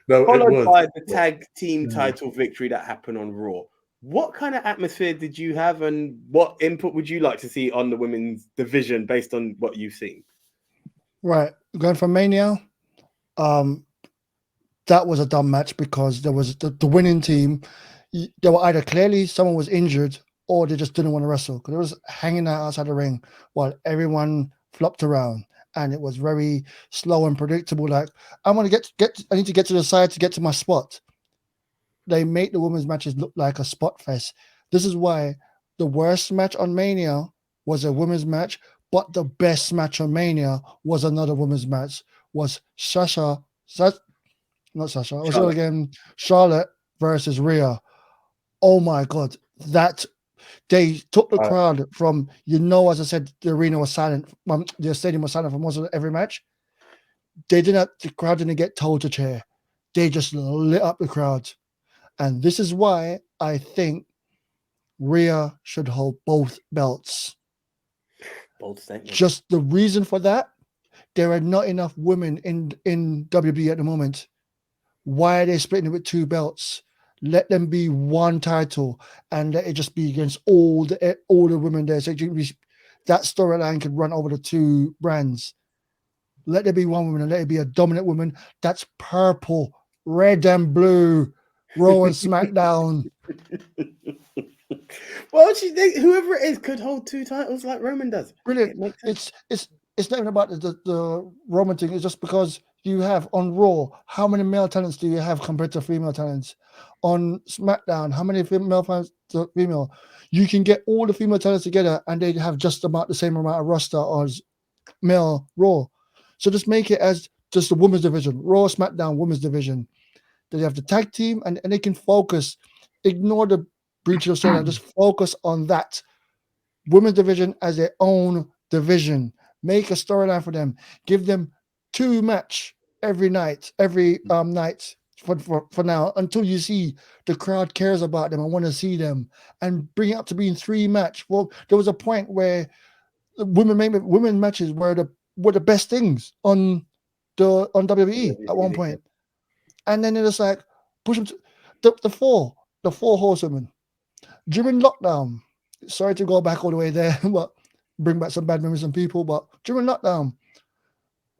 Followed by the tag team title victory that happened on Raw. What kind of atmosphere did you have, and what input would you like to see on the women's division based on what you've seen? Right, going from Mania, that was a dumb match because there was the winning team. They were either clearly someone was injured or they just didn't want to wrestle because it was hanging out outside the ring while everyone flopped around. And it was very slow and predictable. Like, I want to I need to get to the side to get to my spot. They make the women's matches look like a spot fest. This is why the worst match on Mania was a women's match, but the best match on Mania was another women's match. Was Charlotte versus Rhea. Oh my God, that. They took the crowd from, as I said, the arena was silent. The stadium was silent for most of every match. The crowd didn't get told to cheer. They just lit up the crowd. And this is why I think Rhea should hold both belts. Bold statement. Just the reason for that, there are not enough women in WWE at the moment. Why are they splitting it with two belts? Let them be one title and let it just be against all the women there. So that storyline could run over the two brands. Let there be one woman and let it be a dominant woman. That's purple, red, and blue. Raw and SmackDown. Well, whoever it is could hold two titles like Roman does. Brilliant. It's not even about the Roman thing. It's just because you have on Raw, how many male talents do you have compared to female talents? On SmackDown, how many male talents to female? You can get all the female talents together and they have just about the same amount of roster as male Raw. So just make it as just the women's division, Raw, SmackDown, women's division. Then you have the tag team and they can focus, ignore the breach of storyline, just focus on that women's division as their own division. Make a storyline for them. Give them 2 match every night for now until you see the crowd cares about them and want to see them, and bring it up to being 3 match. Well, there was a point where women matches were the best things on WWE at one point, and then it was like push them to the four horsewomen during lockdown. Sorry to go back all the way there, but bring back some bad memories and people. But during lockdown,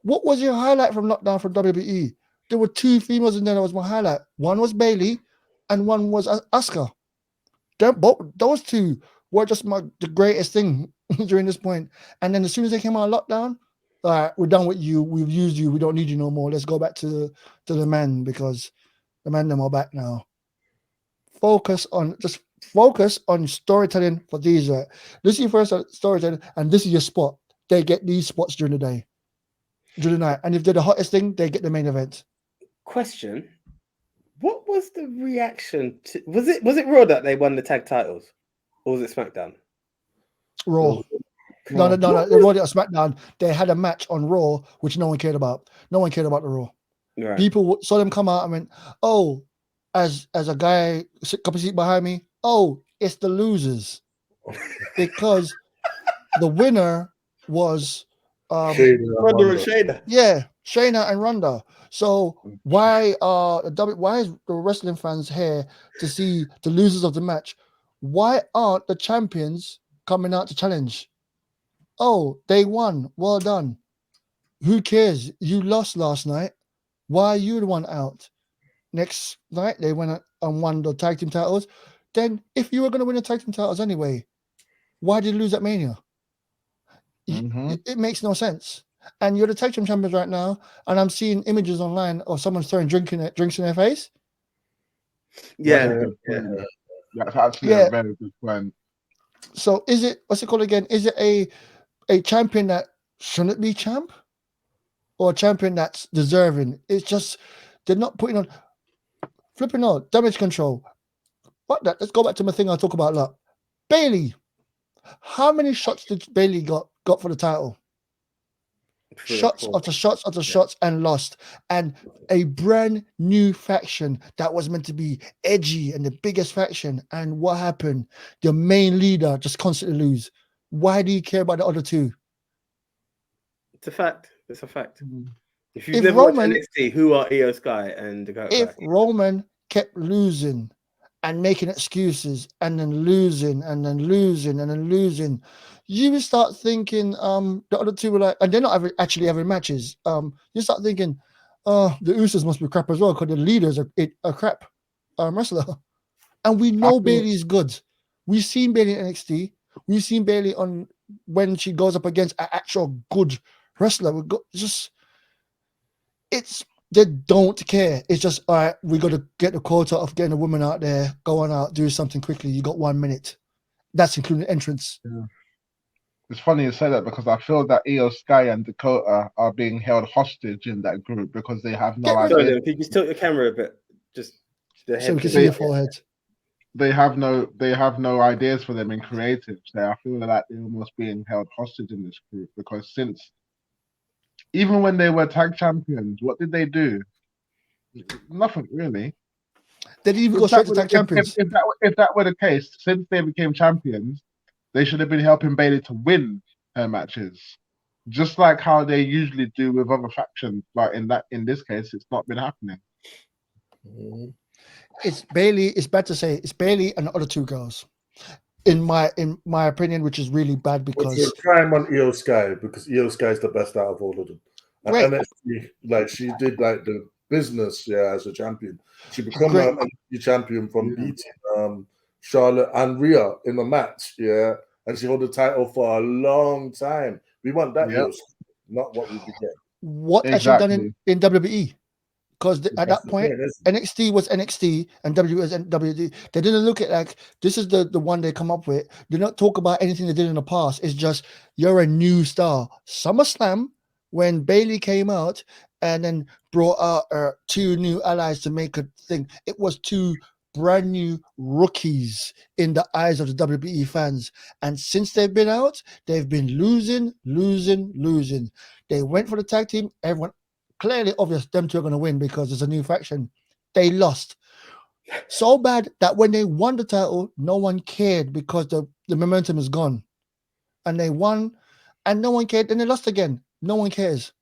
what was your highlight from lockdown from WWE? There were 2 females in there that was my highlight. One was Bailey and one was Asuka. Those 2 were just the greatest thing during this point. And then as soon as they came out of lockdown, all right, we're done with you. We've used you. We don't need you no more. Let's go back to the men because the men them are back now. Focus on just Focus on storytelling for these. Right? This is your first storytelling, and this is your spot. They get these spots during the day, during the night, and if they're the hottest thing, they get the main event. Question: what was the reaction to? Was it Raw that they won the tag titles, or was it SmackDown? Raw. No. They won it on SmackDown. They had a match on Raw, which no one cared about. No one cared about the Raw. Right. People saw them come out and went, "Oh," as a guy a couple seats behind me. "Oh, it's the losers," because the winner was Ronda and Shayna. Yeah, Shayna and Ronda. So why is the wrestling fans here to see the losers of the match? Why aren't the champions coming out to challenge? Oh, they won. Well done. Who cares? You lost last night. Why are you the one out? Next night they went and won the tag team titles. Then if you were going to win the tag team titles anyway, why did you lose at Mania? It makes no sense. And you're the tag team champions right now, and I'm seeing images online of someone throwing drinks in their face. Yeah. That's actually a very good point. So is it, what's it called again? Is it a champion that shouldn't be champ, or a champion that's deserving? It's just they're not putting on flipping out damage control. What that? Let's go back to my thing I talk about a lot. Bailey. How many shots did Bailey got for the title? Shots after shots after shots, and lost. And a brand new faction that was meant to be edgy and the biggest faction. And what happened? The main leader just constantly lose. Why do you care about the other two? It's a fact. It's a fact. If you've If never Roman- watched NXT, who are Io Sky and Dakota If Kai? Roman kept losing and making excuses and then losing and then losing and then losing, you would start thinking the other two were like, and they're not actually having matches. You start thinking, oh, the Usos must be crap as well because the leaders are crap wrestler. And we know Bailey's good. We've seen Bailey in NXT. We've seen Bailey on when she goes up against an actual good wrestler. They don't care. It's just, all right, we got to get the quota of getting a woman out there, go on out, do something quickly. You got 1 minute. That's including entrance. Yeah. It's funny you say that because I feel that Io Sky and Dakota are being held hostage in that group because they have no idea. Sorry, can you just tilt your camera a bit? Just the So we can head. see your forehead. They have no ideas for them in creative. So I feel like they're almost being held hostage in this group because since even when they were tag champions, what did they do? Nothing really. They didn't even go straight to tag champions. If that were the case, since they became champions, they should have been helping Bailey to win her matches, just like how they usually do with other factions. But in this case, it's not been happening. It's Bailey. It's bad to say it's Bailey and the other two girls, in my opinion, which is really bad because it's a crime on Io Sky because Io Sky is the best out of all of them. And Right. NXT, like she did like the business, as a champion. She became Great. an NXT champion from beating Charlotte and Rhea in a match, and she held the title for a long time. We want that, Io Sky, not what we get. What has she done in WWE? Because at that point, NXT was NXT and WWE was WWE. They didn't look at like this is the one they come up with. They don't talk about anything they did in the past. It's just you're a new star. SummerSlam, when Bailey came out and then brought out two new allies to make a thing, it was two brand new rookies in the eyes of the WWE fans. And since they've been out, they've been losing. They went for the tag team. Everyone clearly obvious them two are going to win because it's a new faction. They lost so bad that when they won the title, no one cared because the momentum is gone. And they won and no one cared. And they lost again. No one cares.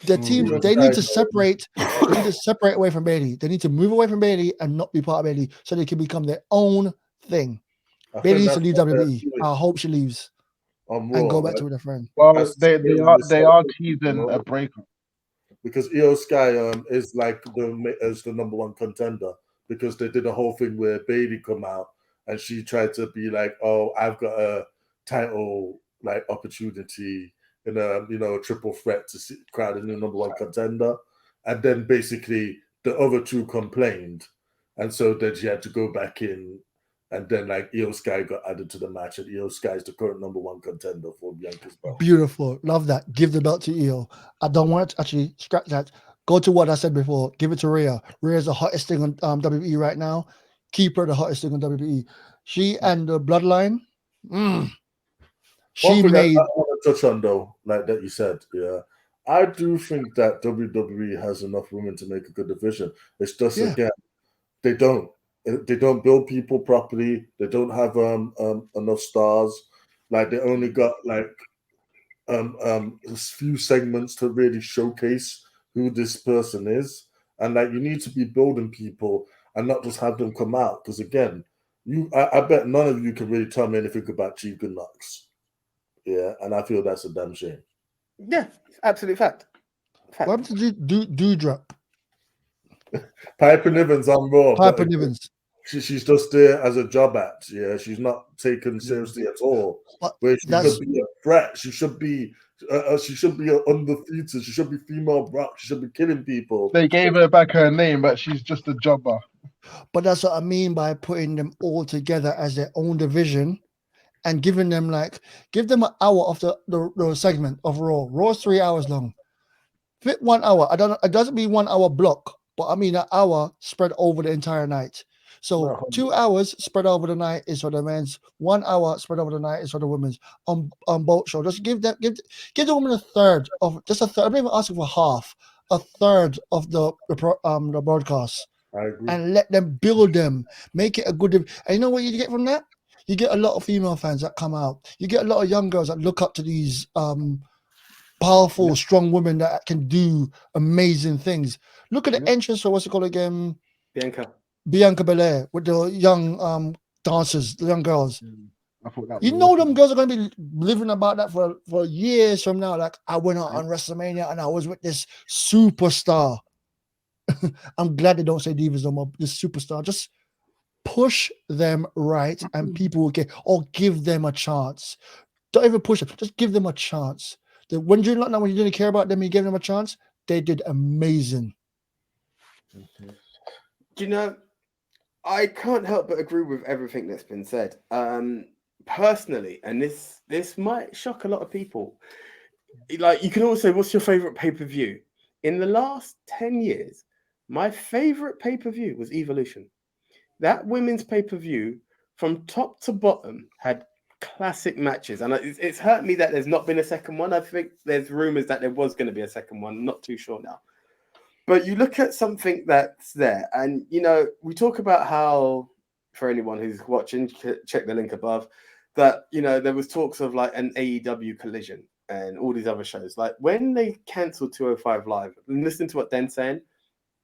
The team, they need to separate. They need to separate away from Bailey. They need to move away from Bailey and not be part of Bailey so they can become their own thing. Bailey needs to leave WWE. I hope she leaves and go back to with her friend. Well, they are teasing a breakup. Because Io Sky is like the number one contender because they did a whole thing where Bailey come out and she tried to be like, oh, I've got a title like opportunity in a triple threat to crowd a new number one contender, and then basically the other two complained, and so then she had to go back in And then like Io Sky got added to the match, and Io Sky is the current #1 contender for Bianca's belt. Beautiful. Love that. Give the belt to Io. I don't want to actually scratch that. Go to what I said before. Give it to Rhea. Rhea's the hottest thing on WWE right now. Keep her the hottest thing on WWE. She and the Bloodline. She One thing made. I want to touch on though, like that you said, yeah, I do think that WWE has enough women to make a good division. It's just again, they don't build people properly. They don't have enough stars. Like they only got like a few segments to really showcase who this person is, and like you need to be building people and not just have them come out. Because again, I bet none of you can really tell me anything about Tegan Knox. Yeah, and I feel that's a damn shame. Yeah, absolute fact. What happened to Doudrop? Piper Niven's on Raw. Piper Nivens. She's just there as a job act. Yeah, she's not taken seriously at all. But where she could be a threat. She should be undefeated. She should be female Brock. She should be killing people. They gave her back her name, but she's just a jobber. But that's what I mean by putting them all together as their own division and giving them give them an hour of the segment of Raw. Raw's 3 hours long. Fit 1 hour. I don't know. It doesn't mean 1 hour block, but I mean an hour spread over the entire night. So 2 hours spread over the night is for the men's. 1 hour spread over the night is for the women's on both shows. Just give the women a third of just a third. I'm not even asking for half, a third of the broadcast. I agree. And let them build them, make it a good. And you know what you get from that? You get a lot of female fans that come out. You get a lot of young girls that look up to these powerful, strong women that can do amazing things. Look at the entrance for what's it called again? Bianca Belair with the young dancers, the young girls. I thought that you know them girls are going to be living about that for years from now. Like, I went out on WrestleMania and I was with this superstar. I'm glad they don't say divas no more. This superstar. Just push them right and people will get, or give them a chance. Don't even push them. Just give them a chance. When you didn't care about them, you gave them a chance. They did amazing. You know, I can't help but agree with everything that's been said. Personally, and this might shock a lot of people. Like, you can always say, what's your favorite pay-per-view? In the last 10 years, my favorite pay-per-view was Evolution. That women's pay-per-view, from top to bottom, had classic matches. And it's hurt me that there's not been a second one. I think there's rumors that there was going to be a second one. I'm not too sure now. But you look at something that's there, and, you know, we talk about how, for anyone who's watching, check the link above, that, you know, there was talks of like an AEW collision and all these other shows. Like, when they cancelled 205 Live, and listen to what Den's saying,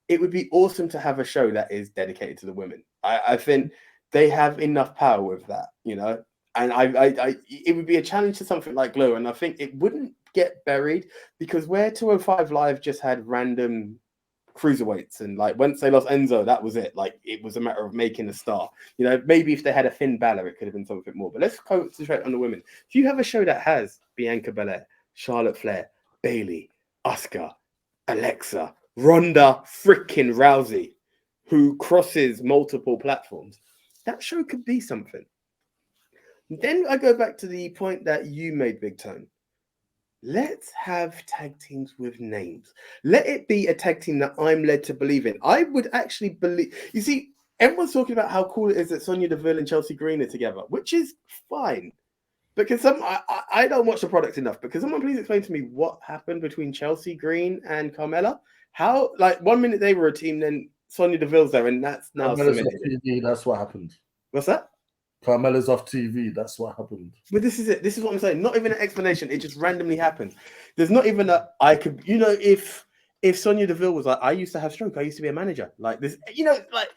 it would be awesome to have a show that is dedicated to the women. I think they have enough power with that, you know, and it would be a challenge to something like Glow, and I think it wouldn't get buried, because where 205 Live just had random cruiserweights, and like once they lost Enzo, that was it. Like, it was a matter of making a star. You know, maybe if they had a Finn Balor, it could have been something more. But let's concentrate on the women. If you have a show that has Bianca Belair, Charlotte Flair, Bayley, Asuka, Alexa, Ronda freaking Rousey, who crosses multiple platforms, that show could be something. Then I go back to the point that you made, Big Tone. Let's have tag teams with names. Let it be a tag team that I'm led to believe in. I would actually believe. You see, everyone's talking about how cool it is that Sonya Deville and Chelsea Green are together, which is fine. Because I don't watch the product enough. But can someone please explain to me what happened between Chelsea Green and Carmella? How, like, 1 minute they were a team, then Sonya Deville's there, and that's now Carmella's off TV. That's what happened. What's that? Carmella's off TV. That's what happened. But this is it. This is what I'm saying. Not even an explanation. It just randomly happens. There's not even a, I could, you know, if Sonya Deville was like, I used to have stroke, I used to be a manager. Like this, you know, like,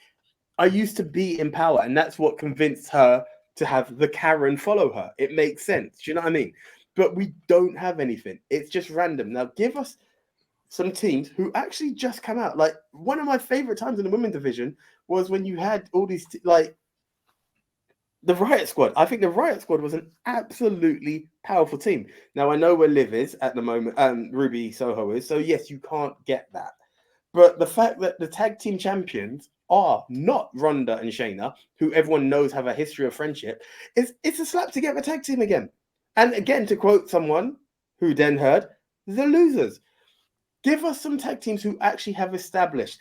I used to be in power, and that's what convinced her to have the Karen follow her. It makes sense. Do you know what I mean? But we don't have anything. It's just random. Now give us some teams who actually just come out. Like, one of my favorite times in the women's division was when you had all these, like, the Riot Squad. I think the Riot Squad was an absolutely powerful team. Now, I know where Liv is at the moment, Ruby Soho is, so yes, you can't get that. But the fact that the tag team champions are not Ronda and Shayna, who everyone knows have a history of friendship, it's a slap together tag team again. And again, to quote someone who then heard, the losers. Give us some tag teams who actually have established.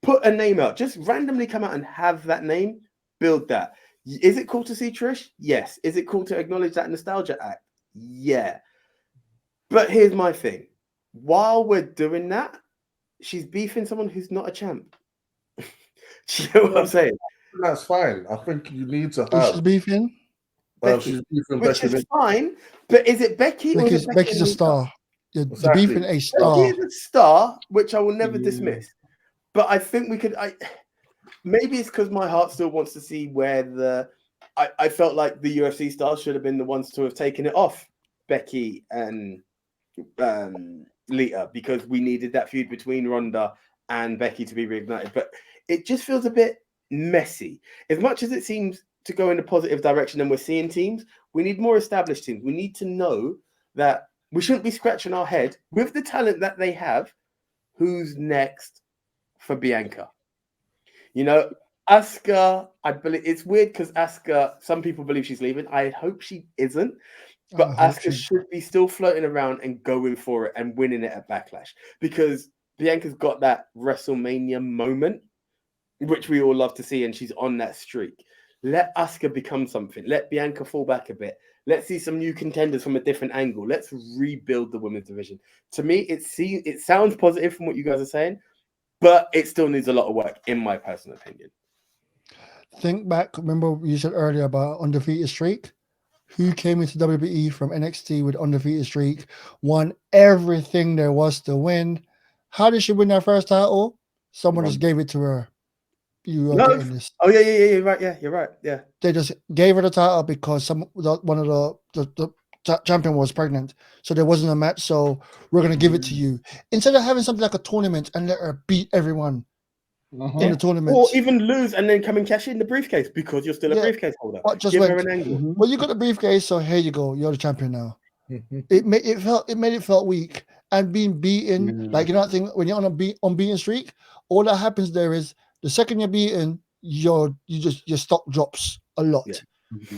Put a name out. Just randomly come out and have that name. Build that. Is it cool to see Trish? Yes. Is it cool to acknowledge that nostalgia act? Yeah. But here's my thing. While we're doing that, she's beefing someone who's not a champ. Do you know what I'm saying? That's fine. I think you need to Who she's have. beefing? She's beefing Which Becky is Lynch. fine. But is it Becky or is it Becky Becky's a and star. You're Exactly. beefing a Becky star. is a star, which I will never dismiss. But I think we could. Maybe it's because my heart still wants to see where I felt like the UFC stars should have been the ones to have taken it off Becky and Lita, because we needed that feud between Ronda and Becky to be reignited. But it just feels a bit messy. As much as it seems to go in a positive direction and we're seeing teams, we need more established teams. We need to know that we shouldn't be scratching our head with the talent that they have. Who's next for Bianca? You know, Asuka, I believe it's weird because Asuka, some people believe she's leaving. I hope she isn't. But Asuka should be still floating around and going for it and winning it at Backlash, because Bianca's got that WrestleMania moment, which we all love to see, and she's on that streak. Let Asuka become something. Let Bianca fall back a bit. Let's see some new contenders from a different angle. Let's rebuild the women's division. To me, it sounds positive from what you guys are saying, but it still needs a lot of work, in my personal opinion. Think back. Remember you said earlier about undefeated streak? Who came into WWE from NXT with undefeated streak, won everything there was to win? How did she win that first title? Someone just gave it to her. You are getting this. Oh yeah, you're right. Yeah, you're right. Yeah, they just gave her the title because one of the champion was pregnant, so there wasn't a match. So we're gonna give it to you instead of having something like a tournament and let her beat everyone in the tournament, or even lose and then come and cash in the briefcase because you're still a briefcase holder. But just give her an angle. Well, you got the briefcase, so here you go. You're the champion now. It made it felt weak, and being beaten like, you know, thing when you're on a unbeaten streak, all that happens there is the second you're beaten, your stock drops a lot.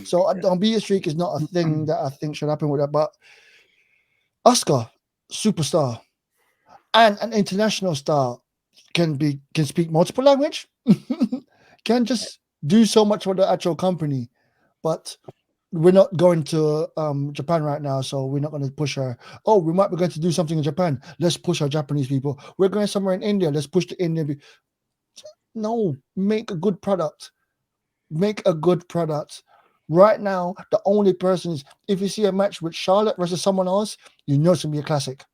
So the unbeaten streak is not a thing that I think should happen with that. But Asuka, superstar, and an international star, can speak multiple language, can just do so much for the actual company. But we're not going to Japan right now, so we're not going to push her. Oh, we might be going to do something in Japan. Let's push our Japanese people. We're going somewhere in India. Let's push the Indian. No, make a good product. Make a good product. Right now, the only person is, if you see a match with Charlotte versus someone else, you know it's going to be a classic.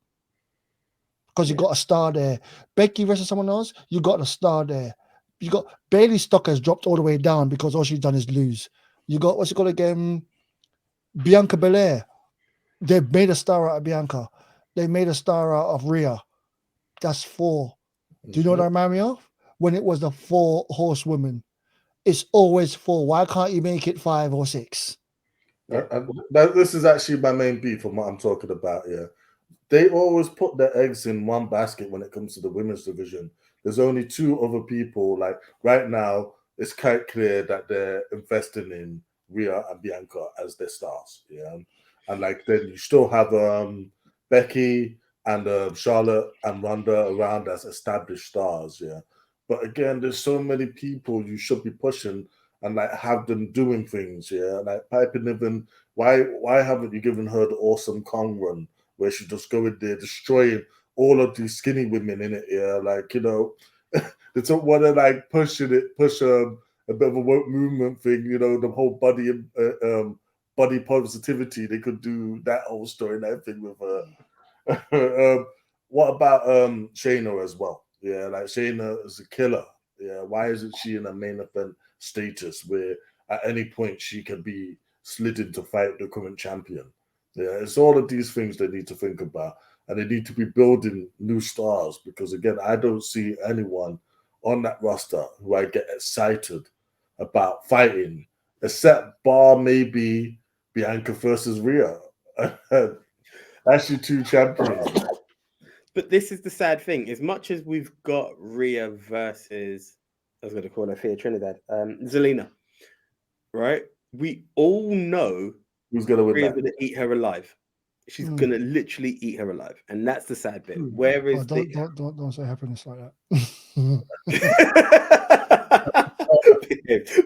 Because you got a star there. Becky versus someone else, you got a star there. You got Bailey's stock has dropped all the way down because all she's done is lose. You got, what's it called again? Bianca Belair. They've made a star out of Bianca. They made a star out of Rhea. That's 4. Do you know what I remind me of? When it was the 4 horsewomen. It's always 4. Why can't you make it 5 or 6? This is actually my main beef from what I'm talking about. Yeah, they always put their eggs in one basket when it comes to the women's division. There's only 2 other people. Like right now, it's quite clear that they're investing in Rhea and Bianca as their stars. Yeah, and like then you still have Becky and Charlotte and Ronda around as established stars. Yeah, but again, there's so many people you should be pushing and like have them doing things. Yeah, like Piper Niven. Why haven't you given her the Awesome Kong run where she just go in there destroying all of these skinny women in it? Yeah, like, you know, they don't want to like push a bit of a woke movement thing. You know, the whole body positivity. They could do that whole story and everything with her. What about Shayna as well? Yeah, like Shayna is a killer. Yeah, why isn't she in a main event status where at any point she can be slid to fight the current champion? Yeah, it's all of these things they need to think about, and they need to be building new stars, because again, I don't see anyone on that roster who I get excited about fighting, except bar maybe Bianca versus Rhea. Actually, 2 champions. But this is the sad thing. As much as we've got Rhea versus I was going to call her Thea Trinidad. Zelina, right? We all know Who's gonna win Rhea's that? going to eat her alive. She's Mm. going to literally eat her alive, and that's the sad bit. Mm. Where is Don't say happiness like that.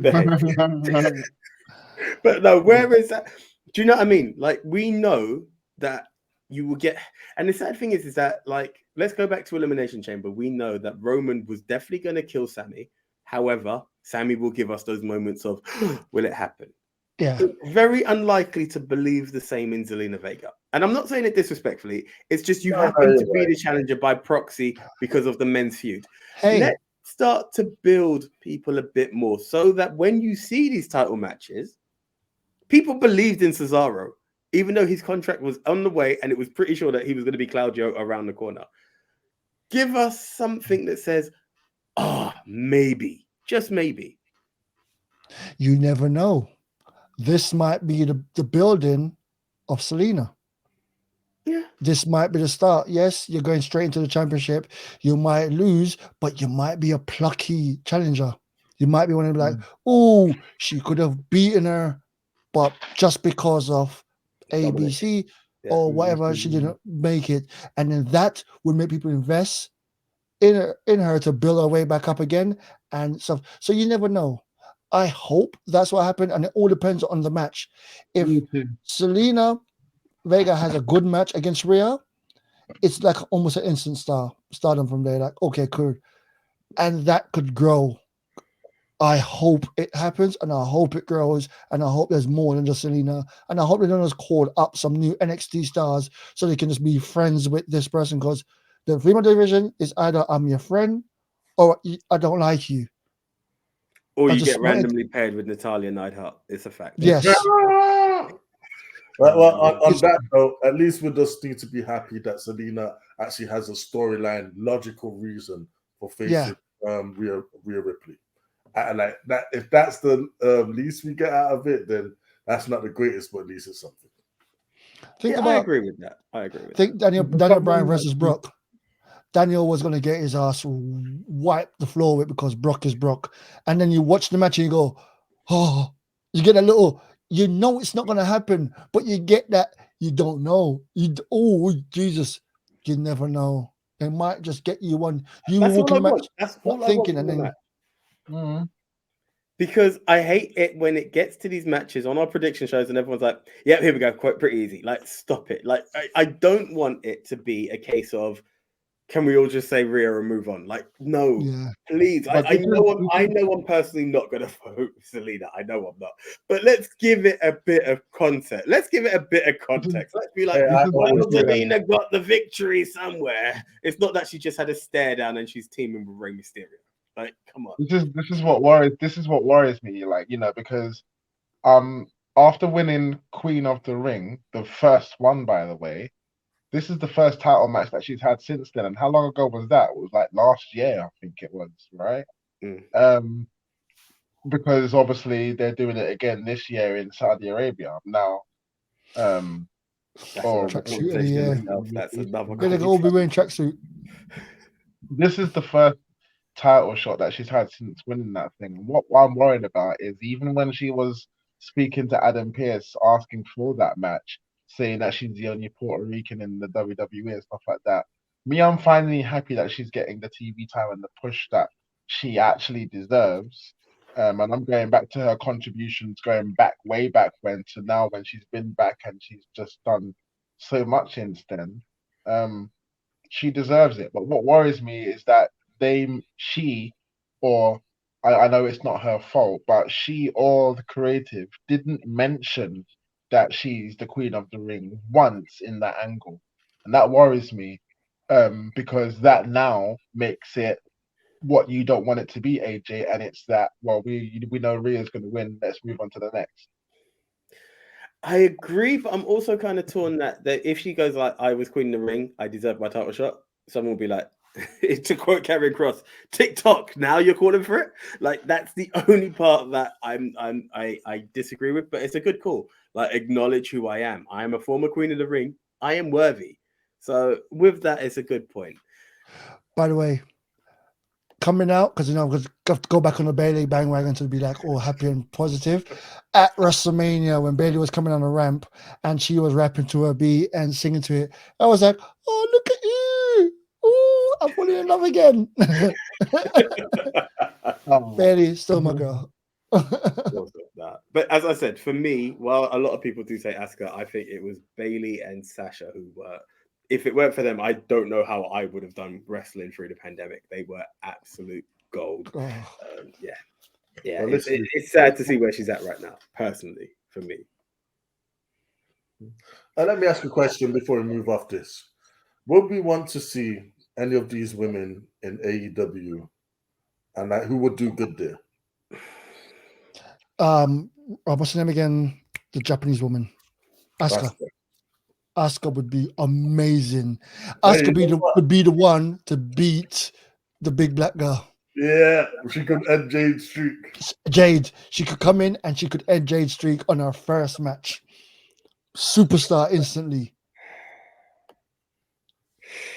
Behave. But no, where is that? Do you know what I mean? Like, we know that you will get, and the sad thing is that, like, let's go back to Elimination Chamber. We know that Roman was definitely going to kill Sammy. However, Sammy will give us those moments of, will it happen? Yeah. Very unlikely to believe the same in Zelina Vega. And I'm not saying it disrespectfully. It's just you No, happen to you're be right. the challenger by proxy because of the men's feud. Hey, Let's start to build people a bit more so that when you see these title matches, people believed in Cesaro, even though his contract was on the way and it was pretty sure that he was going to be Claudio around the corner. Give us something that says, maybe, just maybe. you never know. This might be the building of Selena. Yeah. This might be the start. Yes, you're going straight into the championship. You might lose, but you might be a plucky challenger. You might be one to be like, oh, she could have beaten her, but just because of ABC Yeah. or whatever, she didn't make it. And then that would make people invest in her to build her way back up again and stuff. So you never know. I hope that's what happened, and it all depends on the match. If Me too. Selena Vega has a good match against Rhea, it's like almost an instant stardom from there. Like, okay, cool. And that could grow. I hope it happens, and I hope it grows, and I hope there's more than just Selena. And I hope they don't just call up some new NXT stars so they can just be friends with this person, because the female division is either I'm your friend or I don't like you. Or I you just get wanted- randomly paired with Natalia Neidhart. It's a fact. Yes. Well, on It's- that note, at least we just need to be happy that Selena actually has a storyline, logical reason for facing Rhea Ripley. And like that, if that's the least we get out of it, then that's not the greatest, but at least it's something. Think I about agree with that. I agree with think that. Daniel Bryan versus Brock. Daniel was going to get his ass wiped the floor with because Brock is Brock. And then you watch the match and you go, oh, you get a little, you know it's not going to happen, but you get that you don't know. Oh, Jesus, you never know. They might just get you one. You That's walk all in I the match want. That's all not I thinking, want and from the then match. Mm. Because I hate it when it gets to these matches on our prediction shows and everyone's like, yeah, here we go, quite pretty easy. Like, stop it. Like, I don't want it to be a case of, can we all just say Rhea and move on? Like, no, yeah. please. But I know I'm personally not going to vote Selena. I know I'm not. But let's give it a bit of context. Let's give it a bit of context. Let's be like, Hey, Selena got the victory somewhere. It's not that she just had a stare down and she's teaming with Rey Mysterio. Like, come on. This is what worries me, like, you know, because after winning Queen of the Ring, the first one, by the way, this is the first title match that she's had since then. And how long ago was that? It was like last year, I think it was, right? Mm. Because obviously they're doing it again this year in Saudi Arabia. Now, That's or another Tracksuit of the conversation in year. itself. That's another Yeah, they can all be wearing tracksuit. this is the first title shot that she's had since winning that thing. And what I'm worried about is even when she was speaking to Adam Pearce asking for that match, saying that she's the only Puerto Rican in the WWE and stuff like that. Me, I'm finally happy that she's getting the TV time and the push that she actually deserves. And I'm going back to her contributions, going back way back when to now when she's been back and she's just done so much since then. She deserves it. But what worries me is that I know it's not her fault, but she or the creative didn't mention that she's the Queen of the Ring once in that angle. And that worries me, because that now makes it what you don't want it to be, AJ, and it's that, well, we know Rhea's going to win, let's move on to the next. I agree, but I'm also kind of torn that if she goes like, I was Queen of the Ring, I deserve my title shot, someone will be like, to quote Karrion Kross, TikTok, now you're calling for it? Like, that's the only part that I disagree with, but it's a good call. Like, acknowledge who I am. I am a former Queen of the Ring. I am worthy. So with that, it's a good point. By the way, coming out, because got to go back on the Bailey bandwagon to be like all happy and positive. At WrestleMania, when Bailey was coming on the ramp and she was rapping to her beat and singing to it, I was like, oh, look at you. Ooh, I'm falling in love again. Bailey, still my girl. But as I said, for me, while a lot of people do say Asuka, I think it was Bailey and Sasha who were. If it weren't for them, I don't know how I would have done wrestling through the pandemic. They were absolute gold. Yeah. Well, it's sad to see where she's at right now, personally, for me. Let me ask a question before we move off this. Would we want to see any of these women in AEW, and who would do good there? What's her name again? The Japanese woman, Asuka. Asuka would be amazing. Asuka would be the one to beat the big black girl. Yeah, she could end Jade's streak. She could come in and she could end Jade's streak on her first match. Superstar instantly.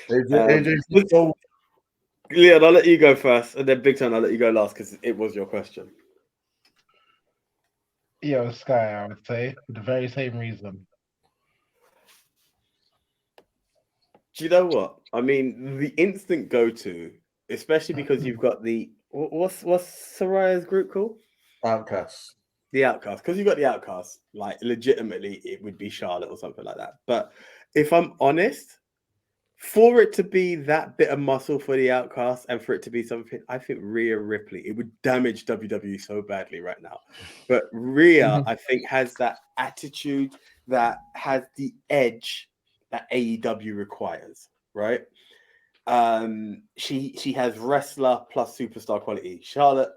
Leon, I'll let you go first, and then Big Time, I'll let you go last because it was your question. Io Sky, I would say, for the very same reason. Do you know what? I mean, the instant go-to, especially because you've got the what's Soraya's group called? Outcasts. The Outcasts, because you've got the Outcasts. Like, legitimately, it would be Charlotte or something like that. But if I'm honest, for it to be that bit of muscle for the Outcasts and for it to be something, I think Rhea Ripley, it would damage WWE so badly right now. But Rhea, I think, has that attitude that has the edge that AEW requires, right? She has wrestler plus superstar quality. Charlotte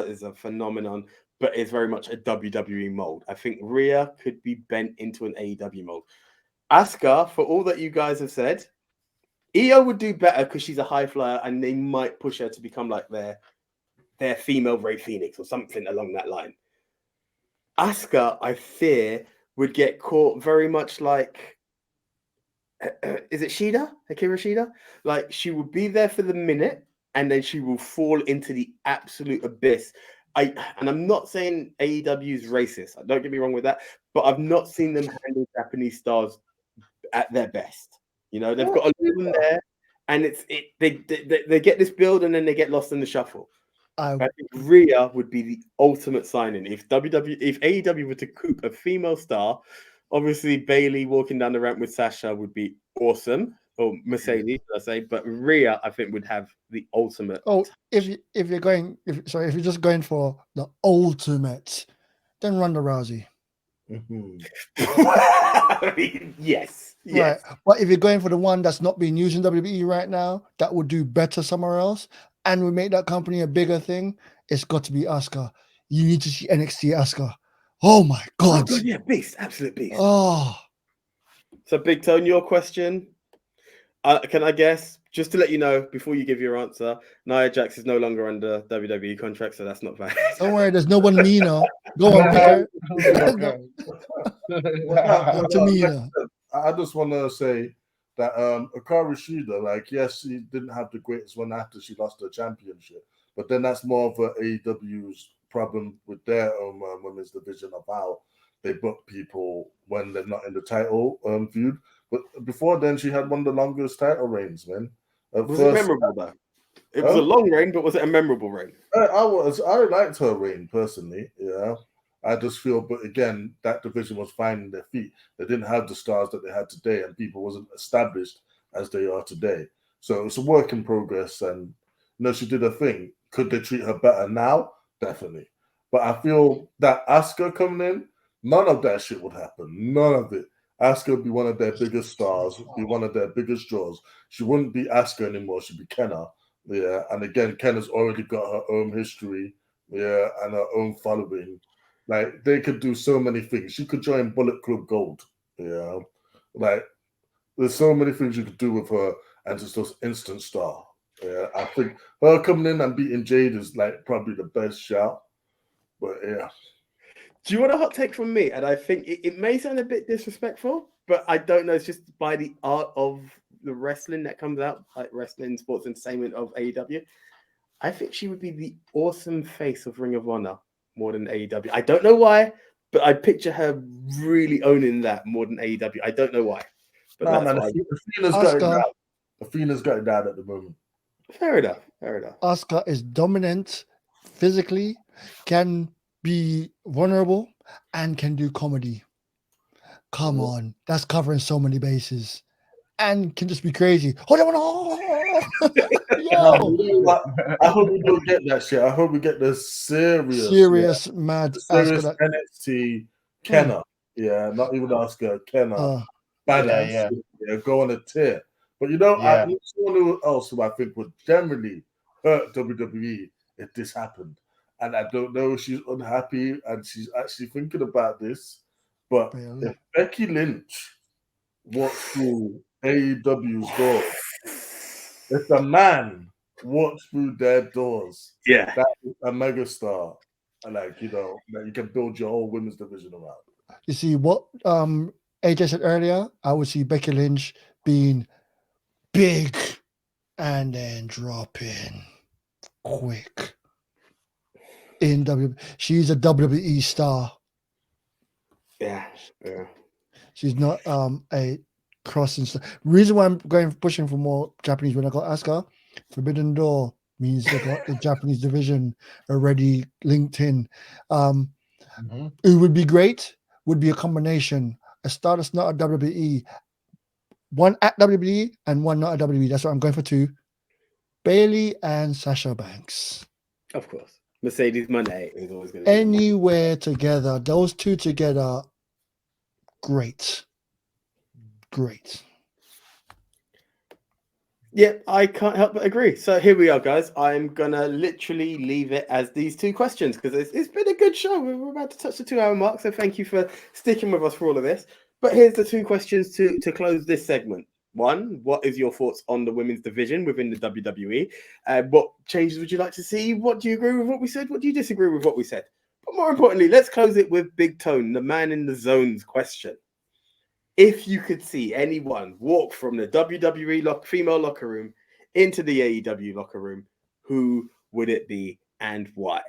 is a phenomenon, but is very much a WWE mold. I think Rhea could be bent into an AEW mold. Asuka, for all that you guys have said, Io would do better because she's a high flyer, and they might push her to become like their female Rey Fenix or something along that line. Asuka, I fear, would get caught very much like. Is it Akira Shida? Like, she will be there for the minute and then she will fall into the absolute abyss. I'm not saying AEW is racist. Don't get me wrong with that, but I've not seen them handle Japanese stars at their best. You know, they've got a lot there, and they get this build and then they get lost in the shuffle. I think Rhea would be the ultimate signing if AEW were to coop a female star. Obviously, Bailey walking down the ramp with Sasha would be awesome, or Mercedes, should I say? But Rhea, I think, would have the ultimate. Oh, if you're just going for the ultimate, then Ronda Rousey. I mean, yes. Right. But if you're going for the one that's not being used in WWE right now, that would do better somewhere else, and would make that company a bigger thing, it's got to be Asuka. You need to see NXT Asuka. Oh my God. Oh, yeah, beast, absolute beast. Oh. So, Big Tone, your question. Can I guess? Just to let you know, before you give your answer, Nia Jax is no longer under WWE contract, so that's not valid. Don't worry, there's no one Tamina. Go on, Peter. Tamina. I just want to say that Hikaru Shida, like, yes, she didn't have the greatest one after she lost her championship, but then that's more of AEW's problem with their own women's division of how they book people when they're not in the title feud. But before then, she had one of the longest title reigns, man. Was it memorable though? It was a long reign, but was it a memorable reign? I liked her reign personally. Yeah, I just feel, but again, that division was finding their feet. They didn't have the stars that they had today, and people wasn't established as they are today. So it's a work in progress, and she did her thing. Could they treat her better now? Definitely. But I feel that Asuka coming in, none of that shit would happen. None of it. Asuka would be one of their biggest stars, be one of their biggest draws. She wouldn't be Asuka anymore. She'd be Kenna. Yeah. And again, Kenna's already got her own history, yeah, and her own following. Like, they could do so many things. She could join Bullet Club Gold. Yeah. Like, there's so many things you could do with her, and just those instant star. Yeah. I think her coming in and beating Jade is like probably the best shout. But yeah. Do you want a hot take from me? And I think it may sound a bit disrespectful, but I don't know. It's just by the art of the wrestling that comes out, like wrestling, sports entertainment of AEW. I think she would be the awesome face of Ring of Honor more than AEW. I don't know why, but I picture her really owning that more than AEW. I don't know why. But Nah, that's man, why. Athena's got it down. Athena's got it down at the moment. Fair enough. Fair enough. Asuka is dominant physically, can be vulnerable, and can do comedy. Come on, that's covering so many bases, and can just be crazy. Hold on, No, you know what? I hope we don't get that shit. I hope we get the serious mad serious Asuka. NXT Kenna. Yeah, not even Asuka, Kenna. Yeah. Go on a tear. But you know, Yeah. someone else who I think would generally hurt WWE if this happened. And I don't know if she's unhappy and she's actually thinking about this. But if Becky Lynch walks through AEW's door, if the man walks through their doors, Yeah, that's a megastar. And that you can build your whole women's division around. You see what AJ said earlier? I would see Becky Lynch being big and then dropping quick. She's a WWE star. Yeah. She's not a crossing star. Reason why I'm pushing for more Japanese when I got Asuka, Forbidden Door means they got the Japanese division already linked in. It would be great, would be a combination. A star that's not a WWE, one at WWE and one not at WWE. That's what I'm going for 2. Bailey and Sasha Banks. Of course. Mercedes Moné is always going to be anywhere together. Those 2 together, great. Yeah, I can't help but agree. So here we are, guys. I'm gonna literally leave it as these 2 questions because it's been a good show. We're about to touch the 2-hour mark, so thank you for sticking with us for all of this. But here's the 2 questions to close this segment. 1, what is your thoughts on the women's division within the WWE? What changes would you like to see? What do you agree with what we said? What do you disagree with what we said? But more importantly, let's close it with Big Tone, the man in the zones question. If you could see anyone walk from the WWE female locker room into the AEW locker room, who would it be and why?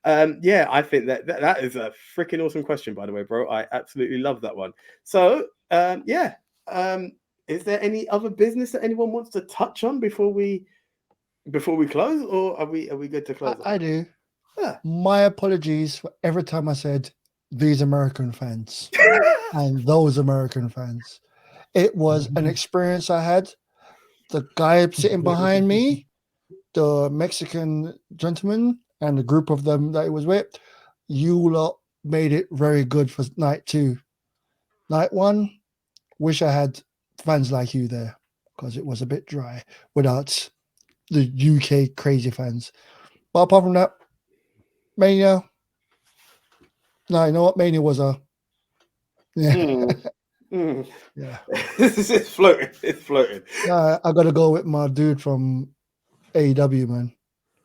I think that is a freaking awesome question, by the way, bro. I absolutely love that one. So, is there any other business that anyone wants to touch on before we close, or are we good to close? I do. Yeah. My apologies for every time I said these American fans and those American fans. It was an experience I had. The guy sitting behind me, the Mexican gentleman, and the group of them that he was with, you lot made it very good for night 2. Night 1, wish I had fans like you there because it was a bit dry without the UK crazy fans. But apart from that, Mania. No, you know what? Mania was a yeah. Yeah. It's floating. It's floating. I got to go with my dude from AEW, man.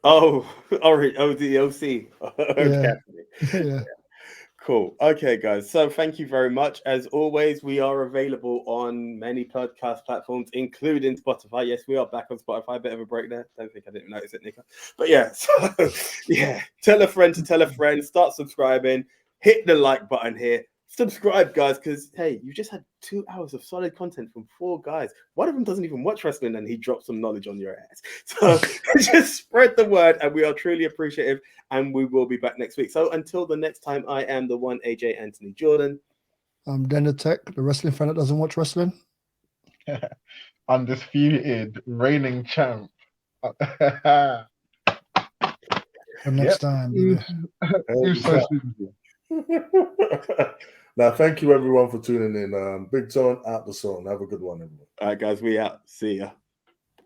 Oh, the OC. Yeah. Cool. Okay, guys. So thank you very much. As always, we are available on many podcast platforms, including Spotify. Yes, we are back on Spotify. Bit of a break there. Don't think I didn't notice it, Nico. But yeah, so yeah. Tell a friend to tell a friend. Start subscribing. Hit the like button here. Subscribe, guys, because hey, you just had 2 hours of solid content from 4 guys. One of them doesn't even watch wrestling, and he dropped some knowledge on your ass. So just spread the word, and we are truly appreciative. And we will be back next week. So until the next time, I am the one AJ Anthony Jordan. I'm Denner Tech, the wrestling fan that doesn't watch wrestling. Undisputed reigning champ. For next time. Now, thank you everyone for tuning in. Big Tone out the zone. Have a good one, everyone. All right, guys, we out. See ya.